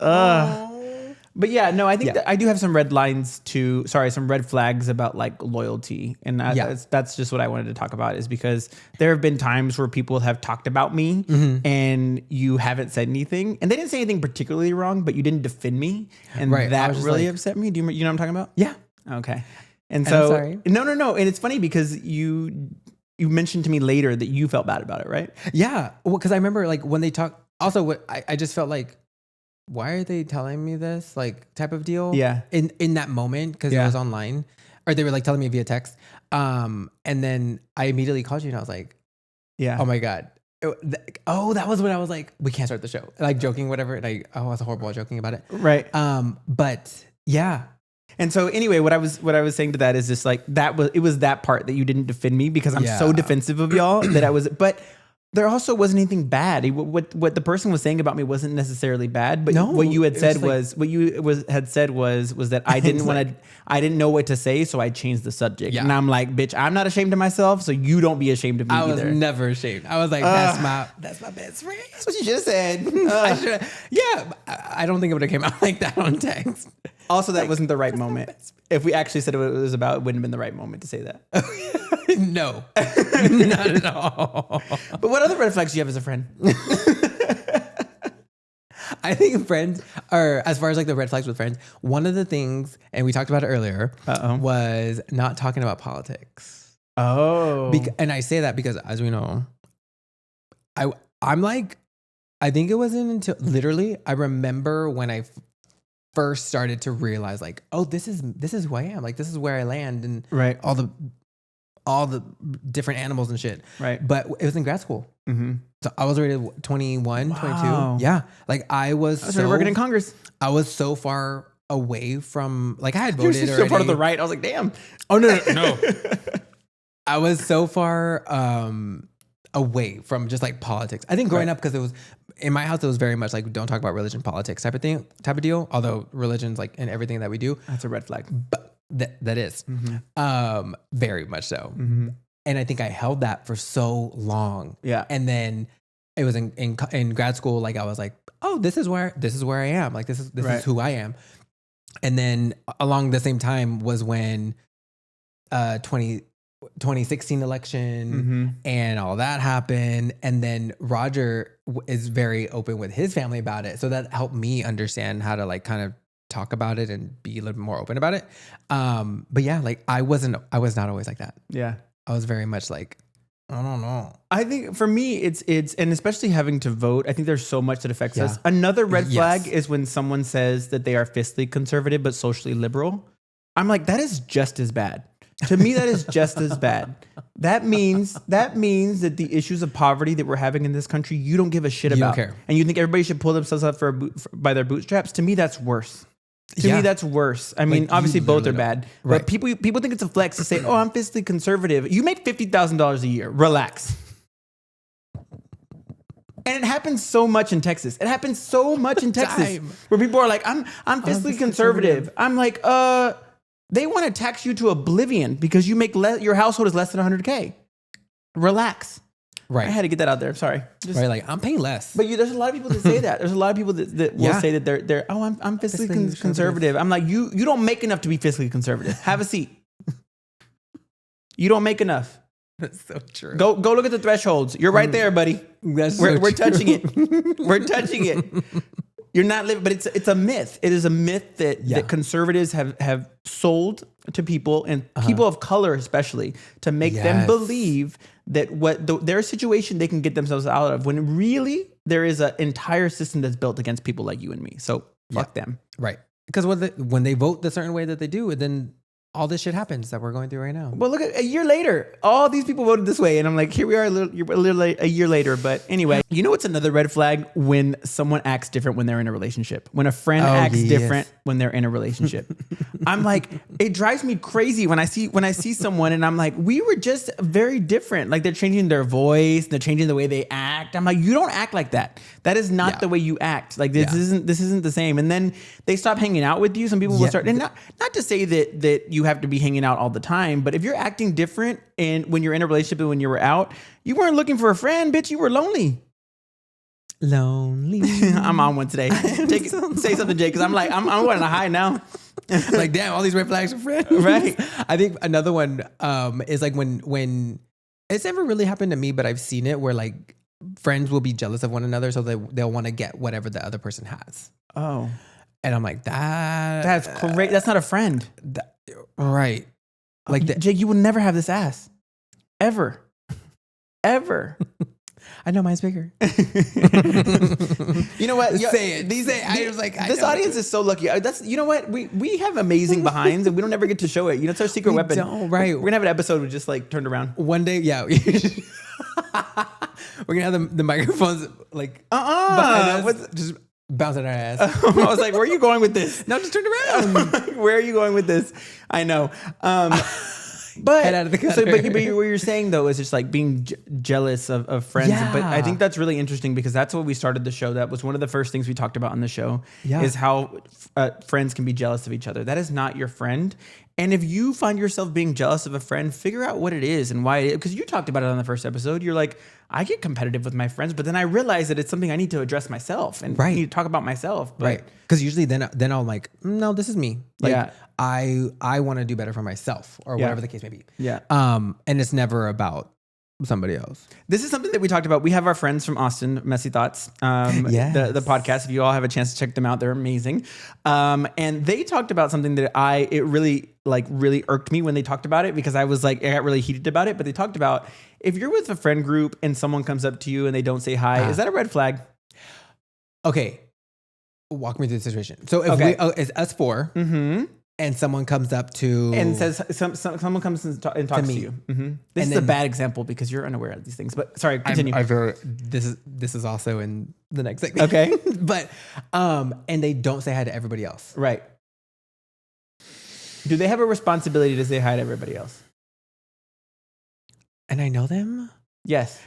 But yeah, no, I think that I do have some red flags about like loyalty. And that's just what I wanted to talk about is because there have been times where people have talked about me and you haven't said anything. And they didn't say anything particularly wrong, but you didn't defend me. And that really upset me. Do you know what I'm talking about? Yeah. Okay. And so, sorry. No. And it's funny because you mentioned to me later that you felt bad about it, right? Yeah. Well, because I remember like when they talked, also what I just felt like, why are they telling me this like type of deal? Yeah. In that moment, because it was online. or they were like telling me via text. And then I immediately called you and I was like, Yeah. oh my God. That was when I was like, we can't start the show. Like joking, whatever. And I was horrible at joking about it. Right. But yeah. And so anyway, what I was saying to that is just like it was that part that you didn't defend me because I'm so defensive of y'all that but there also wasn't anything bad. What the person was saying about me wasn't necessarily bad, but what you had said was that I didn't know what to say, so I changed the subject. Yeah. And I'm like, bitch, I'm not ashamed of myself, so you don't be ashamed of me either. I was never ashamed. I was like, that's my best friend. That's what you should have said. I don't think it would have came out like that on text. Also, that wasn't the right moment. If we actually said what it was about, it wouldn't have been the right moment to say that. No, not at all. But what other red flags do you have as a friend? I think friends are, as far as like the red flags with friends, one of the things, and we talked about it earlier, was not talking about politics. Oh. And I say that because, as we know, I'm like, I think it wasn't until literally, I remember when I first started to realize like, oh, this is who I am. Like, this is where I land and all the different animals and shit. Right. But it was in grad school. Mm-hmm. So I was already 21, 22. Yeah. Like I was working in Congress. I was so far away from, like I had voted. You're so part of the right. I was like, damn. Oh, no. I was so far away from just like politics. I think growing up, because it was, in my house, it was very much like, don't talk about religion, politics type of deal. Although religion's like in everything that we do. That's a red flag. But that is very much so. Mm-hmm. And I think I held that for so long. Yeah. And then it was in grad school, like I was like, oh, this is where I am. Like this is who I am. And then along the same time was when 2016 election and all that happened. And then Roger is very open with his family about it. So that helped me understand how to like kind of talk about it and be a little bit more open about it. But yeah, like I was not always like that. Yeah. I was very much like, I don't know. I think for me, it's, and especially having to vote, I think there's so much that affects us. Another red flag is when someone says that they are fiscally conservative, but socially liberal. I'm like, that is just as bad. To me, that is just as bad. That means that the issues of poverty that we're having in this country, you don't give a shit about. You don't care. And you think everybody should pull themselves up by their bootstraps. To me, that's worse. To me, that's worse. I mean, obviously both are bad. Right. But people think it's a flex to say, oh, I'm fiscally conservative. You make $50,000 a year. Relax. And it happens so much in Texas. It happens so much in Texas where people are like, I'm fiscally conservative. I'm like, they want to tax you to oblivion because you make your household is less than 100K. Relax. Right. I had to get that out there. Sorry. Right. Like I'm paying less. But there's a lot of people that say that. There's a lot of people that will say that they're I'm fiscally conservative. I'm like, you don't make enough to be fiscally conservative. Have a seat. You don't make enough. That's so true. Go look at the thresholds. You're right there, buddy. We're touching it. We're touching it. You're not living, but it's a myth. It is a myth that conservatives have sold to people and people of color especially to make them believe that their situation they can get themselves out of, when really there is an entire system that's built against people like you and me. So fuck them. Right. Because when they vote the certain way that they do, then all this shit happens that we're going through right now. Well, look at a year later, all these people voted this way. And I'm like, here we are a year later. But anyway, you know what's another red flag? When someone acts different when they're in a relationship. When a friend acts different when they're in a relationship. I'm like, it drives me crazy when I see someone and I'm like, we were just very different. Like they're changing their voice, they're changing the way they act. I'm like, you don't act like that. That is not the way you act. Like this isn't the same. And then they stop hanging out with you. Some people will start, and not to say that you have to be hanging out all the time, but if you're acting different and when you're in a relationship and when you were out, you weren't looking for a friend, bitch. You were lonely. I'm on one today. Say something, Jay, because I'm going on a high now. Like, damn, all these red flags are friends. Right. I think another one is like when it's never really happened to me, but I've seen it where like friends will be jealous of one another, so they'll want to get whatever the other person has. Oh. And I'm like, that's great. That's not a friend. Right. Like Jake, you would never have this ass. Ever. Ever. I know mine's bigger. know what? Say it. I was like, this audience is so lucky. That's you know what? We have amazing behinds, and we don't ever get to show it. You know, it's our secret weapon. Right. We're gonna have an episode with just like turned around. One day, yeah. We're gonna have the microphones like behind us, just bouncing our ass. I was like, where are you going with this? No, just turn around. Where are you going with this? I know. But Head out of the gutter. so, but what you're saying though is just like being jealous of friends. Yeah. But I think that's really interesting because that's what we started the show. That was one of the first things we talked about on the show. Yeah. Is how friends can be jealous of each other. That is not your friend. And if you find yourself being jealous of a friend, figure out what it is and why it is. Because you talked about it on the first episode. You're like, I get competitive with my friends, but then I realize that it's something I need to address myself and I need to talk about myself. But, Right. Because usually then I'm like, no, this is me. Like, Yeah. I want to do better for myself or whatever the case may be. Yeah. And it's never about somebody else. This is something that we talked about. We have our friends from Austin, Messy Thoughts, Yes. the podcast. If you all have a chance to check them out, they're amazing. And they talked about something that it really irked me when they talked about it because I was like, I got really heated about it. But they talked about if you're with a friend group and someone comes up to you and they don't say hi, is that a red flag? Okay. Walk me through the situation. So if it's us four and someone comes up to and says someone comes and talks to you. This is a bad example because you're unaware of these things. But sorry, continue. This is also in the next segment. Okay. But and they don't say hi to everybody else. Right. Do they have a responsibility to say hi to everybody else? And I know them? Yes.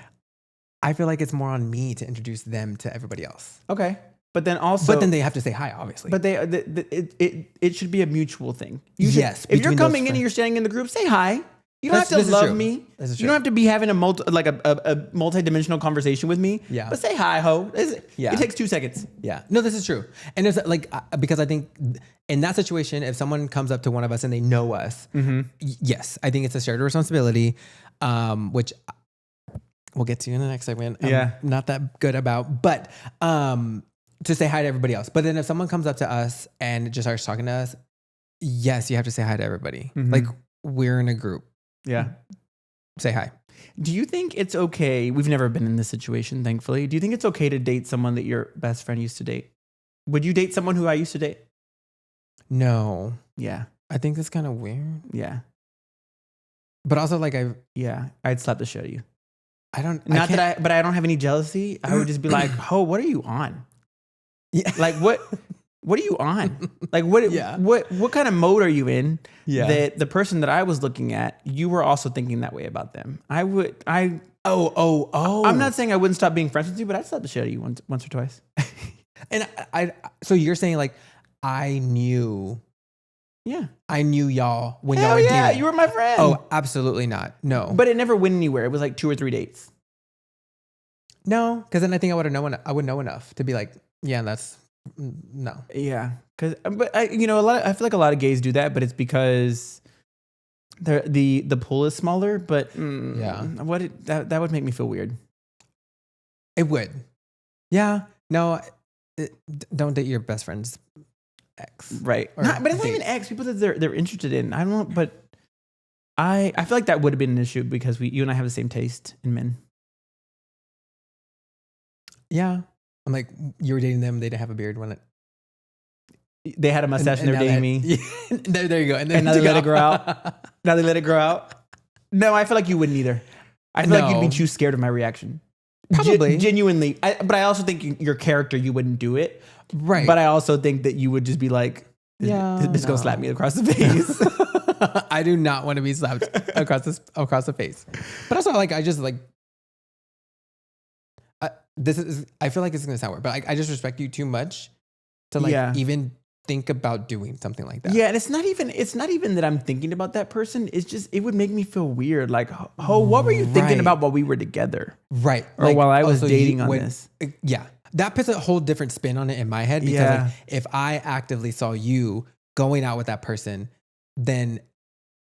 I feel like it's more on me to introduce them to everybody else. Okay. But then also, But then they have to say hi, obviously. But it should be a mumutual thing. Yes, If you're between coming those in and you're standing in the group, say hi. You don't have This to is love true. me. This is You true. don't have to be having a multi-dimensional conversation with me. Yeah. But say hi, ho. Yeah. It takes 2 seconds. Yeah. No, this is true. And it's like, because I think in that situation, if someone comes up to one of us and they know us, yes, I think it's a shared responsibility, which we'll get to in the next segment. I'm not that good about, but to say hi to everybody else. But then if someone comes up to us and just starts talking to us, yes, you have to say hi to everybody. Like we're in a group. Yeah. Say hi. Do you think it's okay? We've never been in this situation, thankfully. Do you think it's okay to date someone that your best friend used to date? Would you date someone who I used to date? No. Yeah. I think that's kind of weird. Yeah. But also like I'd slap the shit out of you. but I don't have any jealousy. I would just be like, "Oh, what are you on? Yeah. Like what are you on? Like what kind of mode are you in? Yeah. That the person that I was looking at, you were also thinking that way about them. I'm not saying I wouldn't stop being friends with you, but I'd slap the shit out of you once or twice. And so you're saying like I knew y'all when y'all were dating. You were my friend. Oh, absolutely not. No. But it never went anywhere. It was like 2 or 3 dates. No, because then I think I would know enough to be like, yeah, that's no. Yeah, but I feel like a lot of gays do that, but it's because the pool is smaller. But that would make me feel weird. It would. Yeah. No. Don't date your best friend's ex. Right. But it's not even ex. People that they're interested in. I don't know, but I feel like that would have been an issue because you and I have the same taste in men. Yeah. I'm like, you were dating them. They didn't have a beard when they had a mustache and they were dating me. There you go. And now they let it grow out. Now they let it grow out. No, I feel like you wouldn't either. I feel like you'd be too scared of my reaction. Probably. Genuinely. But I also think your character, you wouldn't do it. Right. But I also think that you would just be like, this bitch gonna slap me across the face. I do not want to be slapped across the face. But also, like, I just like, I feel like this is gonna sound weird, but I just respect you too much to like even think about doing something like that. Yeah, and it's not even that I'm thinking about that person. It's just it would make me feel weird. Like, what were you thinking about while we were together? Right. Or like, while I was dating on this. Yeah. That puts a whole different spin on it in my head because like, if I actively saw you going out with that person, then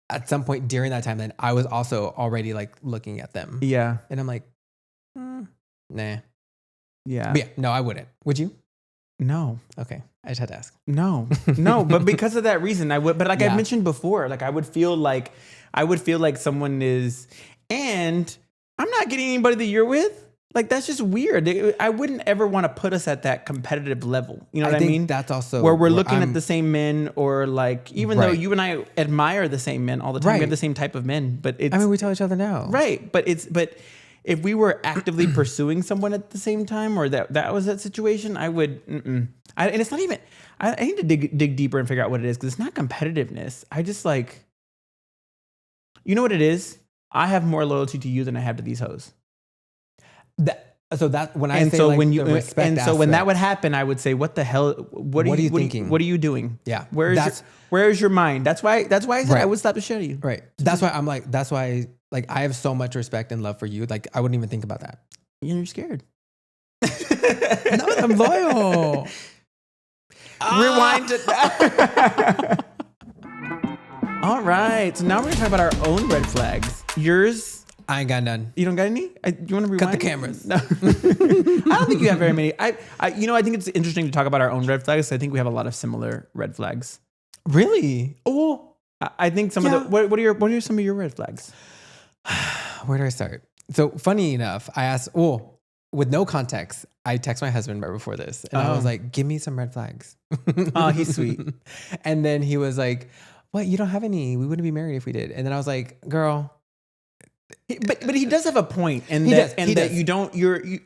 at some point during that time, then I was also already like looking at them. Yeah. And I'm like, nah. Yeah. But yeah, no, I wouldn't. Would you? No. Okay. I just had to ask. No, but because of that reason, I would. But like I mentioned before, like I would feel like someone is, and I'm not getting anybody that you're with. Like, that's just weird. I wouldn't ever want to put us at that competitive level. You know what I think mean? that's also where we're looking at the same men, or like, even though Right. you and I admire the same men all the time, Right. we have the same type of men, but it's, I mean, we tell each other now. right. But if we were actively pursuing someone at the same time, or that was that situation, I would, and it's not even, I need to dig deeper and figure out what it is. Cause it's not competitiveness. I just like, you know what it is? I have more loyalty to you than I have to these hoes. So that when I And say so like when you the respect and so when that aspect, would happen, I would say, "What the hell? What are you thinking? What are you doing? Yeah. Where's your mind? That's why I said Right. I would stop the show to you. right. That's why I'm like. That's why like I have so much respect and love for you. Like I wouldn't even think about that. You're scared. No, I'm loyal. Rewind to All right. So now we're gonna talk about our own red flags. Yours. I ain't got none. You don't got any? You want to rewind? Cut the cameras. No. I don't think you have very many. I think it's interesting to talk about our own red flags. I think we have a lot of similar red flags. Really? Oh, I think some of the what are some of your red flags? where do I start? So funny enough, I asked. Oh, with no context, I text my husband right before this, and I was like, "Give me some red flags." Oh, he's sweet. And then he was like, "What? You don't have any? We wouldn't be married if we did." And then I was like, "Girl." But he does have a point, and He that does. you don't.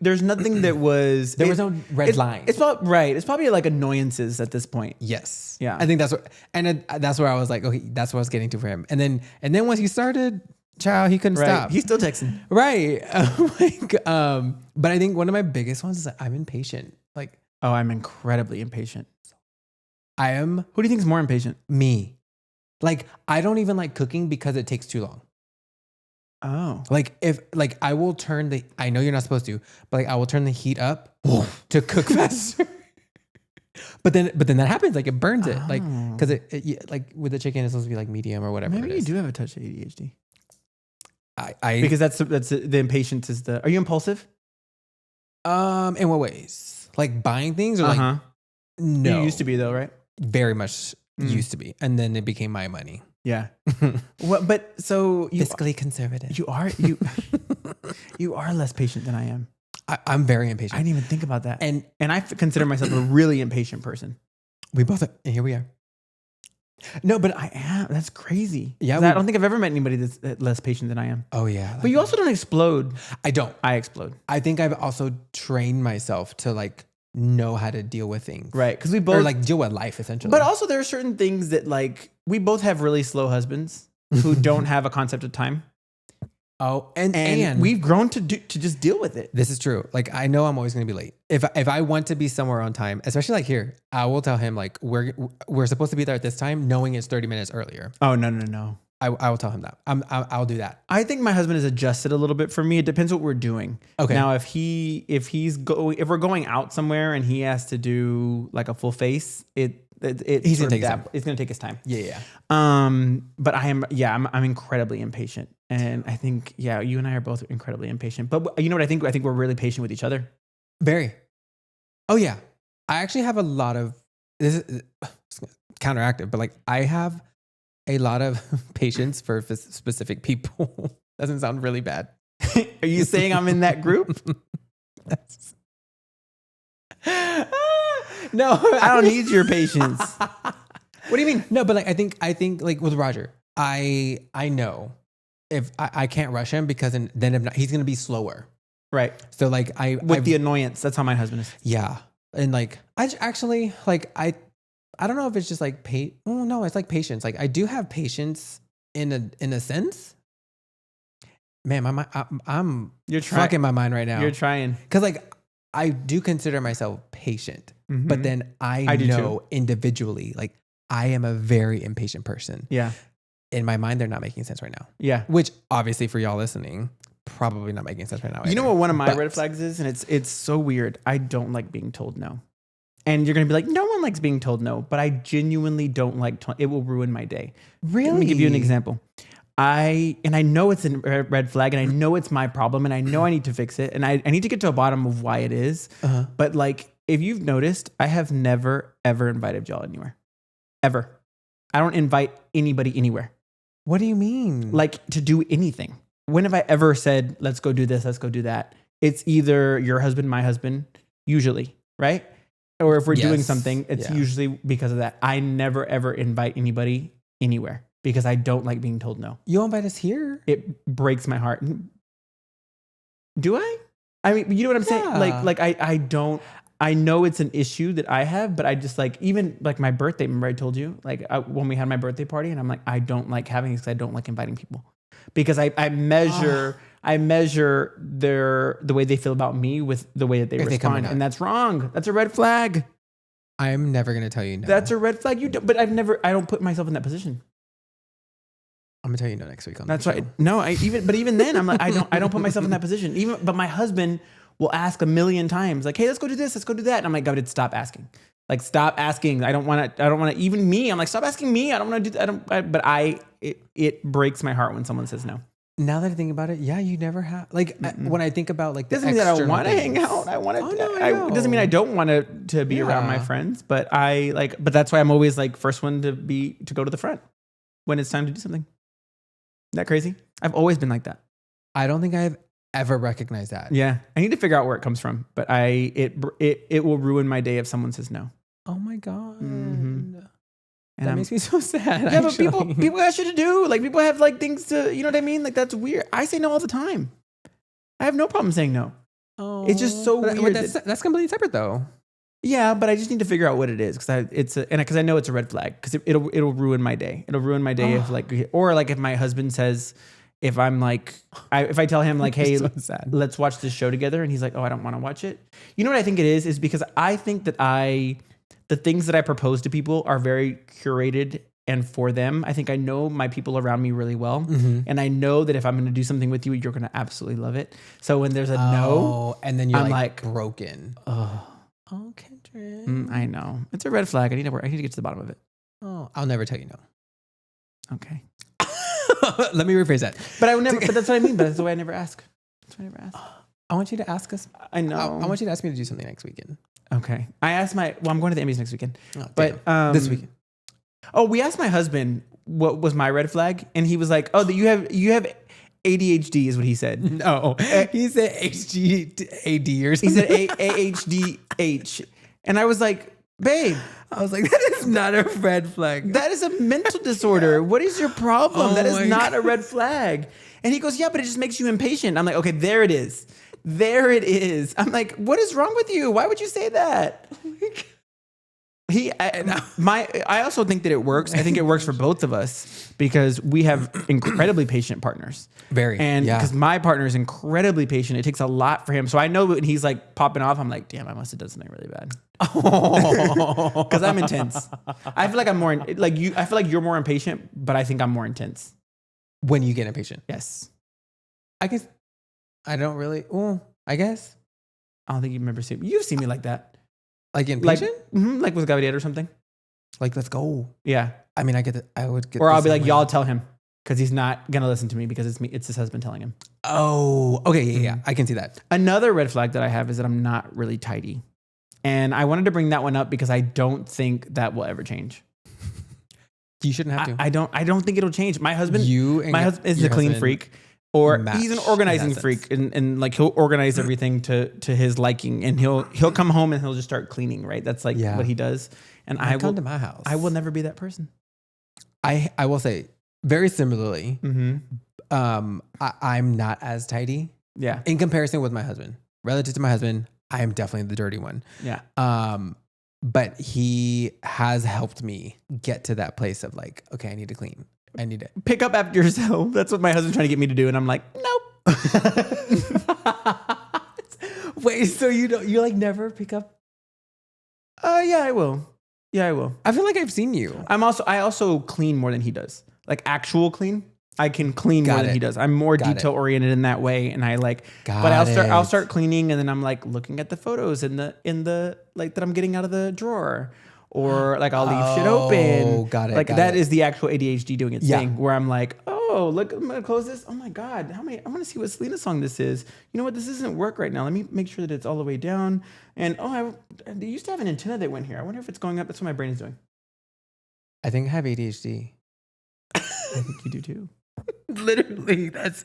There's nothing that was. There was no red line. It's right. It's probably like annoyances at this point. Yes. Yeah. I think that's what, and that's where I was like, okay, that's what I was getting to for him. And then once he started, child, he couldn't Right. stop. He's still texting. Right. But I think one of my biggest ones is that I'm impatient. Like Oh, I'm incredibly impatient. I am Who do you think is more impatient? me. Like I don't even like cooking because it takes too long. Oh. Like if like I will turn I know you're not supposed to, but like I will turn the heat up to cook faster. But then that happens, like it burns it, like because it like with the chicken it's supposed to be like medium or whatever. Maybe it you is. do have a touch of ADHD. I Because that's the impatience is the. Are you impulsive? In what ways? Like buying things or like no? You used to be though, right? Very much used to be, and then it became my money. Yeah. Well, but so Fiscally conservative. You are less patient than I am. I'm very impatient. I didn't even think about that. And I consider myself a really impatient person. we both are, and here we are. No, but I am. That's crazy. Yeah, 'Cause I don't think I've ever met anybody that's less patient than I am. Oh yeah. But you also don't explode. I don't. I explode. I think I've also trained myself to like know how to deal with things. Right. Because we both Or like deal with life essentially. But also there are certain things that like we both have really slow husbands who don't have a concept of time. Oh, and we've grown to just deal with it. this is true. Like I know I'm always going to be late. If I want to be somewhere on time, especially like here, I will tell him like we're supposed to be there at this time, knowing it's 30 minutes earlier. Oh no. I will tell him that. I'll do that. I think my husband has adjusted a little bit for me. It depends what we're doing. Okay. Now if we're going out somewhere and he has to do like a full face, he's gonna take his time. It's gonna take his time. Yeah. But I'm incredibly impatient. And I think, you and I are both incredibly impatient. But you know what I think? I think we're really patient with each other. Very. Oh yeah. I actually have a lot of this is counteractive, but like I have a lot of patience for specific people. Doesn't sound really bad. Are you saying I'm in that group? No, I don't need your patience. What do you mean? No, but like I think like with Roger, I know if I can't rush him because then if not, he's gonna be slower. Right. So like with the annoyance, that's how my husband is. Yeah, and like I actually like I don't know if it's just like oh no, it's like patience. Like I do have patience in a sense. Man, I'm fucking my mind right now. You're trying because like I do consider myself patient, Mm-hmm. but then I know individually like I am a very impatient person. Yeah. In my mind, they're not making sense right now. Yeah. Which obviously for y'all listening, probably not making sense right now. You know what one of my red flags is? And it's so weird. I don't like being told no. And you're going to be like, no one likes being told no. But I genuinely don't like, it will ruin my day. Really? Let me give you an example. I know it's a red flag and I know it's my problem and I know I need to fix it. And I need to get to the bottom of why it is. Uh-huh. But like, if you've noticed, I have never, ever invited y'all anywhere. Ever. I don't invite anybody anywhere. What do you mean? Like to do anything. When have I ever said, let's go do this, let's go do that? it's either your husband, my husband, usually, right? Or if we're doing something, it's usually because of that. I never ever invite anybody anywhere because I don't like being told no. You invite us here. It breaks my heart. Do I? I mean, you know what I'm saying? Like I don't. I know it's an issue that I have, but I just like, even like my birthday. Remember I told you, like when we had my birthday party, and I'm like, I don't like having this because I don't like inviting people because I measure the way they feel about me with the way that they respond, and that's wrong. That's a red flag. I'm never gonna tell you no. That's a red flag. You don't, but I don't put myself in that position. I'm gonna tell you no next week on that's right. No, even then I'm like, I don't put myself in that position. But my husband will ask a million times, like, hey, let's go do this, let's go do that. And I'm like, God, stop asking. Like, stop asking. I don't want to, even me. I'm like, stop asking me. I don't want to do that. It breaks my heart when someone says no. Now that I think about it, yeah, you never have, like, when I think about like the doesn't mean that I want to hang out. I want to, it doesn't mean I don't want to be around my friends, but but that's why I'm always like first one to go to the front when it's time to do something. Isn't that crazy? I've always been like that. I don't think I've ever recognized that. Yeah. I need to figure out where it comes from, but it will ruin my day if someone says no. Oh my God. Mm-hmm. And that makes me so sad. Yeah, actually. But people have shit to do. Like people have like things to, you know what I mean? Like that's weird. I say no all the time. I have no problem saying no. Oh, it's just so weird. That's completely separate though. Yeah, but I just need to figure out what it is because I know it's a red flag because it'll ruin my day. It'll ruin my day if like, or like if my husband says, if I'm like, if I tell him like, hey, so let's watch this show together, and he's like, oh, I don't want to watch it. You know what I think it is because I think that the things that I propose to people are very curated and for them. I think I know my people around me really well. Mm-hmm. And I know that if I'm going to do something with you, you're going to absolutely love it. So when there's a no, and then you're like broken. Oh, Kendrick. I know. It's a red flag. I need to get to the bottom of it. Oh, I'll never tell you no. Okay. Let me rephrase that. But but that's what I mean. But that's the way I never ask. That's why I never ask. I want you to ask us. I know. I want you to ask me to do something next weekend. Okay. I asked I'm going to the Emmys next weekend. Oh, but this weekend. Oh, we asked my husband what was my red flag, and he was like, "Oh, that you have ADHD," is what he said. No, he said HGAD or something. He said AHDH, and I was like, "Babe," I was like, "That is not a red flag. That is a mental disorder. What is your problem? That is not a red flag." And he goes, "Yeah, but it just makes you impatient." I'm like, "Okay, there it is. There it is." I'm like, "What is wrong with you? Why would you say that?" Oh my God. I also think that it works. I think it works for both of us because we have incredibly patient partners. Because my partner is incredibly patient. It takes a lot for him. So I know when he's like popping off, I'm like, damn, I must have done something really bad. Because I'm intense. I feel like I'm more like you. I feel like you're more impatient, but I think I'm more intense. When you get impatient. Yes. I guess I don't really. Well, I guess. I don't think you've seen me like that. Like impatient? Like with Gabriel or something. Like, let's go. Yeah. I mean, I would get. Or I'll be like, y'all tell him because he's not going to listen to me because it's me. It's his husband telling him. Oh, okay. Yeah. I can see that. Another red flag that I have is that I'm not really tidy. And I wanted to bring that one up because I don't think that will ever change. You shouldn't have to. I don't think it'll change. My husband is a clean freak. Or he's an organizing freak and like he'll organize everything to his liking and he'll come home and he'll just start cleaning, right? That's like what he does. And come to my house. I will never be that person. I will say very similarly, I'm not as tidy. Yeah. In comparison with my husband. Relative to my husband, I am definitely the dirty one. Yeah. But he has helped me get to that place of like, okay, I need to clean. I need to pick up after yourself. That's what my husband's trying to get me to do. And I'm like, nope. Wait, so you like never pick up? Yeah, I will. I feel like I've seen you. I also clean more than he does. Like actual clean. I can clean more than he does. I'm more detail oriented in that way. And I like, but I'll start cleaning and then I'm like looking at the photos in the like that I'm getting out of the drawer. Or like I'll leave shit open. Got it. Like that is the actual ADHD doing its thing. Where I'm like, oh, look, I'm gonna close this. Oh my God, I'm gonna see what Selena song this is. You know what? This doesn't work right now. Let me make sure that it's all the way down. And they used to have an antenna that went here. I wonder if it's going up. That's what my brain is doing. I think I have ADHD. I think you do too. Literally, that's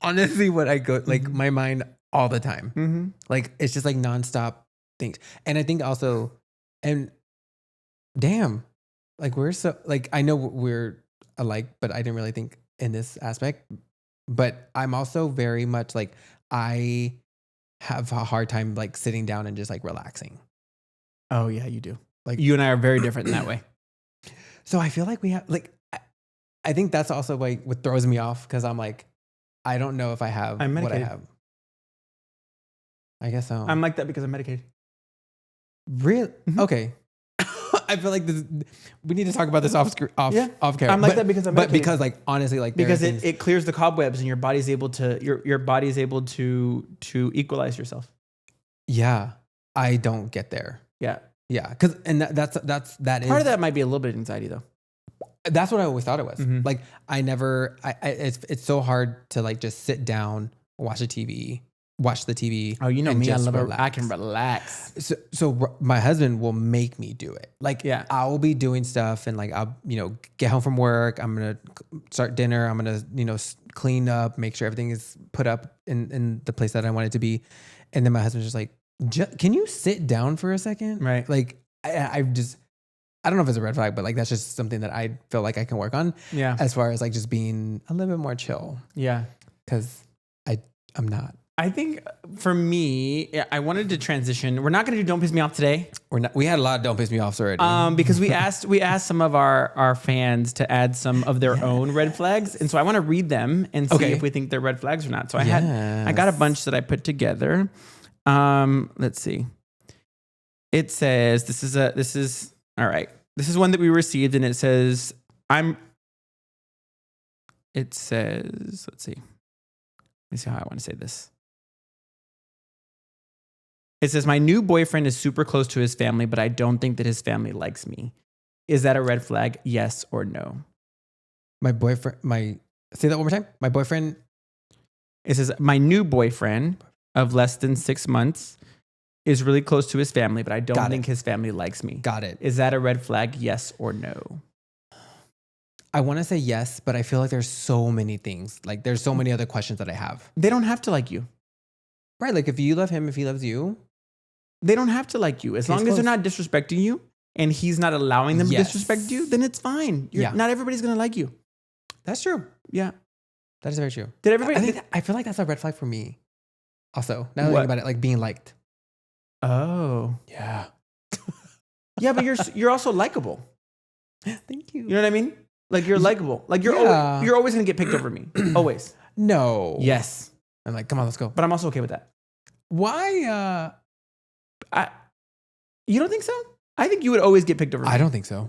honestly what I go like. My mind all the time. Mm-hmm. Like it's just like nonstop things. And I think also, and damn, like we're so like I know we're alike, but I didn't really think in this aspect. But I'm also very much like I have a hard time like sitting down and just like relaxing. Oh yeah, you do. Like You and I are very different in that way. so I feel like we have like I think that's also like what throws me off because I'm like I don't know if I have I'm what I medicated. have. I guess so. I'm like that because I'm medicated. Real Mhm. okay. I feel like this. We need to talk about this off Yeah. camera. I'm like that because I'm but medicated. because like honestly like there Because are things- it clears the cobwebs and your body's able to your body's able to equalize yourself. yeah I don't get there. Yeah. Yeah, because and that's Part of that might be a little bit of anxiety though. That's what I always thought it was. Mhm. Like I never. It's so hard to like just sit down, watch the TV. Oh, you know and me. I just love relax. I can relax. So my husband will make me do it. Like Yeah. I will be doing stuff and like I'll get home from work. I'm gonna start dinner. I'm gonna clean up, make sure everything is put up in the place that I want it to be. And then my husband's just like, can you sit down for a second? Right. Like I don't know if it's a red flag, but like that's just something that I feel like I can work on Yeah. as far as like just being a little bit more chill Yeah. because I'm not. I think for me, I wanted to transition. We're not going to do "Don't Piss Me Off" today, We had a lot of don't piss me off already. because we asked some of our fans to add some of their own red flags, and so I want to read them and see Okay. if we think they're red flags or not. So I got a bunch that I put together. Let's see. It says this is all right. This is one that we received, and it says let's see. Let me see how I want to say this. It says, my new boyfriend is super close to his family, but I don't think that his family likes me. Is that a red flag? Yes or no? Say that one more time. My boyfriend. It says, my new boyfriend of less than 6 months is really close to his family, but I don't think his family likes me. Got it. Is that a red flag? Yes or no? I want to say yes, but I feel like there's so many things. Like there's so many other questions that I have. They don't have to like you. Right. Like if you love him, if he loves you. They don't have to like you. As long as they're not disrespecting you and he's not allowing them to disrespect you, then it's fine. Not everybody's going to like you. That's true. Yeah. That is very true. Did everybody... I feel like that's a red flag for me. Also, now that I think about it, like being liked. Oh. Yeah. Yeah, but you're also likable. Thank you. You know what I mean? Like you're likable. Like you're always going to get picked over me. Always. No. Yes. I'm like, come on, let's go. But I'm also okay with that. Why? You don't think so? I think you would always get picked over me. I don't think so.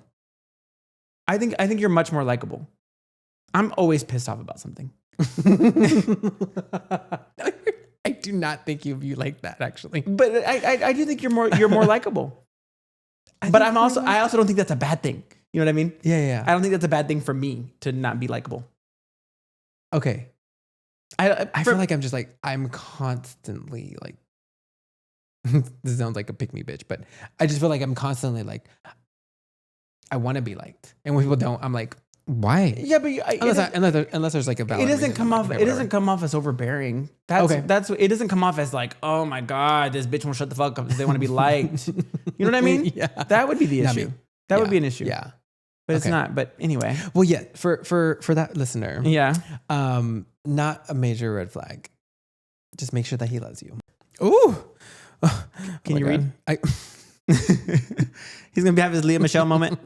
I think you're much more likable. I'm always pissed off about something. I do not think of you like that, actually. But I do think you're more likable. But I also don't think that's a bad thing. You know what I mean? Yeah. I don't think that's a bad thing for me to not be likable. Okay. I feel like I'm constantly like, this sounds like a pick me bitch, but I just feel like I'm constantly like, I want to be liked. And when people don't, I'm like, why? Yeah, but unless there's like a valid it doesn't reason, come I'm off. like, It doesn't come off as overbearing. That's it doesn't come off as like, oh my god, this bitch won't shut the fuck up because they want to be liked. You know what I mean? Yeah. That would be the Not issue. me. That would be an issue. Yeah. But it's not. But anyway. Well, yeah. For that listener. Yeah. Not a major red flag. Just make sure that he loves you. Ooh. Can you read? He's gonna have his Leah Michelle moment.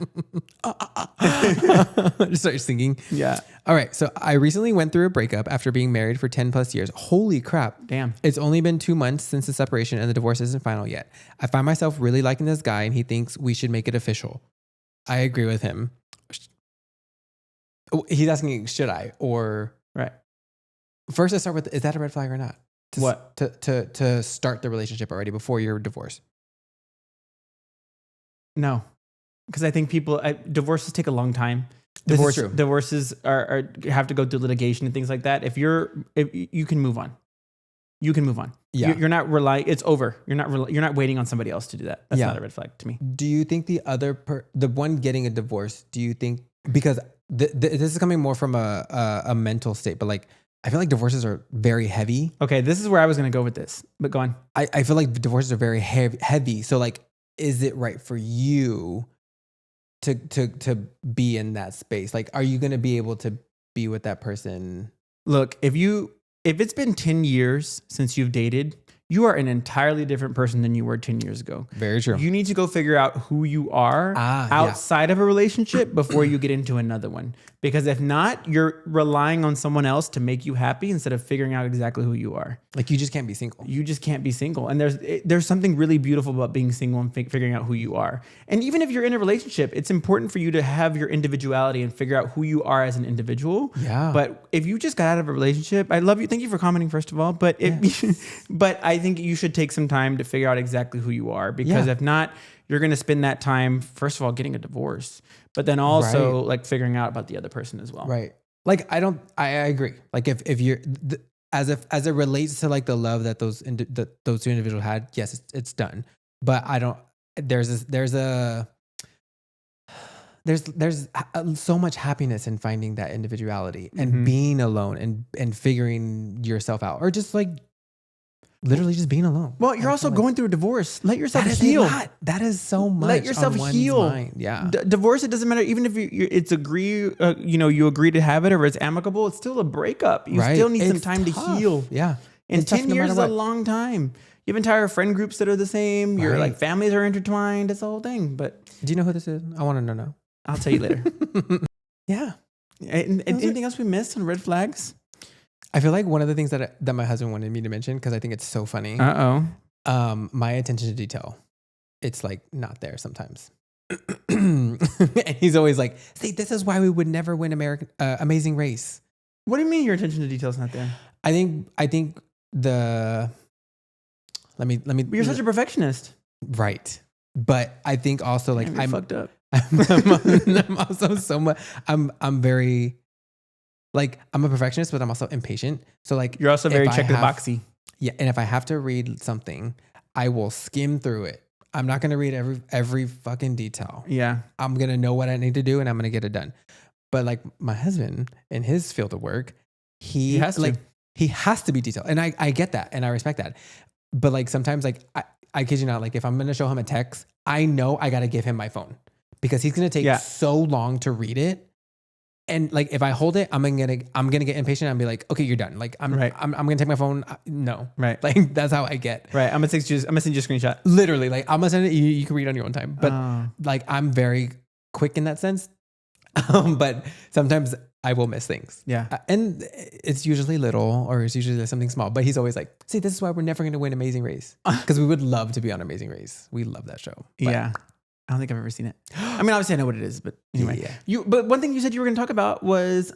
Just start singing. Yeah. All right. So I recently went through a breakup after being married for 10 plus years. Holy crap. Damn. It's only been 2 months since the separation and the divorce isn't final yet. I find myself really liking this guy and he thinks we should make it official. I agree with him. He's asking, should I? Or right. First, let's start with, is that a red flag or not? What? To start the relationship already before your divorce? No. Because I think divorces take a long time. Divorces are have to go through litigation and things like that. If you can move on. You can move on. Yeah. You're not it's over. You're not waiting on somebody else to do that. That's not a red flag to me. Do you think the one getting a divorce, do you think, because this is coming more from a mental state, but like I feel like divorces are very heavy. Okay, this is where I was going to go with this, but go on. I feel like divorces are very heavy. So like, is it right for you to be in that space? Like, are you going to be able to be with that person? Look, if it's been 10 years since you've dated, you are an entirely different person than you were 10 years ago. Very true. You need to go figure out who you are outside of a relationship before you get into another one. Because if not, you're relying on someone else to make you happy instead of figuring out exactly who you are. Like, you just can't be single. You just can't be single. And there's something really beautiful about being single and figuring out who you are. And even if you're in a relationship, it's important for you to have your individuality and figure out who you are as an individual. Yeah. But if you just got out of a relationship, I love you. Thank you for commenting, first of all. But but I think you should take some time to figure out exactly who you are. Because if not, you're going to spend that time, first of all, getting a divorce, but then also like figuring out about the other person as well. Right. Like, I agree. Like, if you're, as it relates to like the love that those two individuals had, yes, it's done. But I don't, there's so much happiness in finding that individuality and being alone and figuring yourself out, or just like literally just being alone. Well, you're also going through a divorce. Let yourself heal. That is so much. Let yourself heal. Yeah. Divorce, it doesn't matter. Even if you agree to have it or it's amicable, it's still a breakup. You still need some time to heal. Yeah. And 10 years is a long time. You have entire friend groups that are the same. Your like families are intertwined. It's the whole thing. But do you know who this is? I want to know now. I'll tell you later. Yeah. And anything else we missed on red flags? I feel like one of the things that my husband wanted me to mention, because I think it's so funny. My attention to detail. It's like not there sometimes. And he's always like, see, this is why we would never win Amazing Race. What do you mean your attention to detail is not there? I think let me. But you're such a perfectionist. Right. But I think also like I'm fucked up. I'm also so much, I'm very, like, I'm a perfectionist, but I'm also impatient. So like, you're also very check the boxy. Yeah. And if I have to read something, I will skim through it. I'm not going to read every fucking detail. Yeah. I'm going to know what I need to do and I'm going to get it done. But like my husband in his field of work, he has to be detailed. And I get that. And I respect that. But like, sometimes like, I kid you not, like if I'm going to show him a text, I know I got to give him my phone because he's going to take so long to read it. And like, if I hold it, I'm gonna get impatient and be like, okay, you're done. Like, I'm gonna take my phone. No, right. Like, that's how I get. Right. I'm gonna send you a screenshot. Literally, like, I'm gonna send it. You can read on your own time. But like, I'm very quick in that sense. But sometimes I will miss things. Yeah. And it's usually little, or it's usually something small. But he's always like, see, this is why we're never gonna win Amazing Race, because we would love to be on Amazing Race. We love that show. But yeah. I don't think I've ever seen it. I mean, obviously I know what it is, but anyway. Yeah. But one thing you said you were going to talk about was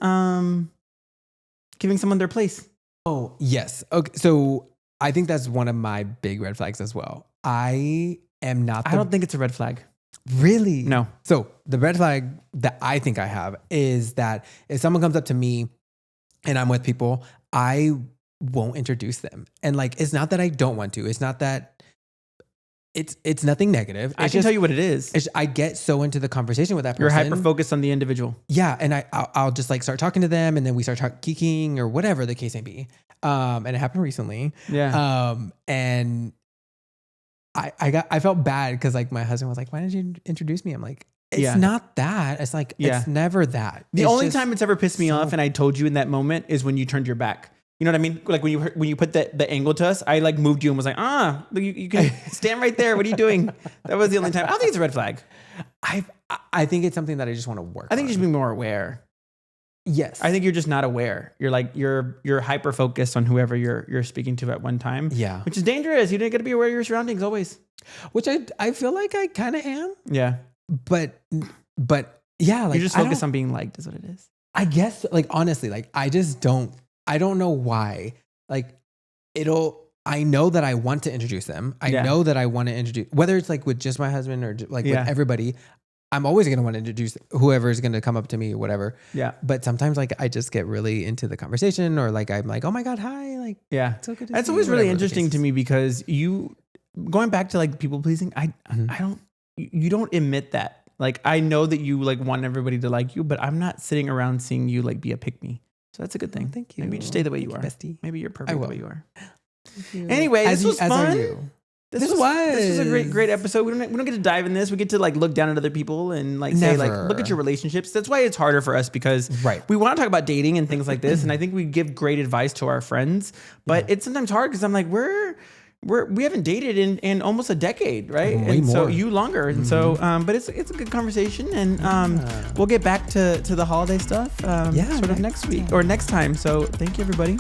giving someone their place. Oh, yes. Okay. So I think that's one of my big red flags as well. I don't think it's a red flag. Really? No. So the red flag that I think I have is that if someone comes up to me and I'm with people, I won't introduce them. And like, it's not that I don't want to. It's not that it's nothing negative. I can tell you what it is. I get so into the conversation with that person. You're hyper focused on the individual. Yeah. And I'll just like start talking to them and then we start geeking or whatever the case may be. And it happened recently. Yeah. And I felt bad because like my husband was like, why didn't you introduce me? I'm like, it's not that. It's like, it's never that. The only time it's ever pissed me off and I told you in that moment is when you turned your back. You know what I mean? Like when you put the angle to us, I like moved you and was like, you can stand right there. What are you doing? That was the only time. I don't think it's a red flag. I think it's something that I just want to work on. I think you should be more aware. Yes. I think you're just not aware. You're like, you're hyper focused on whoever you're speaking to at one time. Yeah. Which is dangerous. You got to be aware of your surroundings always. Which I feel like I kind of am. Yeah. But yeah, like you're just focused on being liked is what it is. I guess, like, honestly, like I don't know why. Like, I know that I want to introduce them. I know that I want to introduce, whether it's like with just my husband or like with everybody, I'm always going to want to introduce whoever is going to come up to me or whatever. Yeah. But sometimes like I just get really into the conversation or like, I'm like, oh my God, hi. Like, yeah. It's so good to That's see always you, really interesting to me because going back to like people pleasing, you don't admit that. Like, I know that you like want everybody to like you, but I'm not sitting around seeing you like be a pick me. So that's a good thing. Thank you. Maybe you just stay the way you are. Bestie. Maybe you're I perfect the will. way you are. You. Anyway, this was as are fun. you. This was a great episode. We don't get to dive in this. We get to like look down at other people and like say like look at your relationships. That's why it's harder for us because we want to talk about dating and things like this. And I think we give great advice to our friends, but it's sometimes hard because I'm like we haven't dated in almost a decade, right? Way and more. so you longer. And so but it's a good conversation and we'll get back to the holiday stuff sort of next week or next time. So thank you everybody.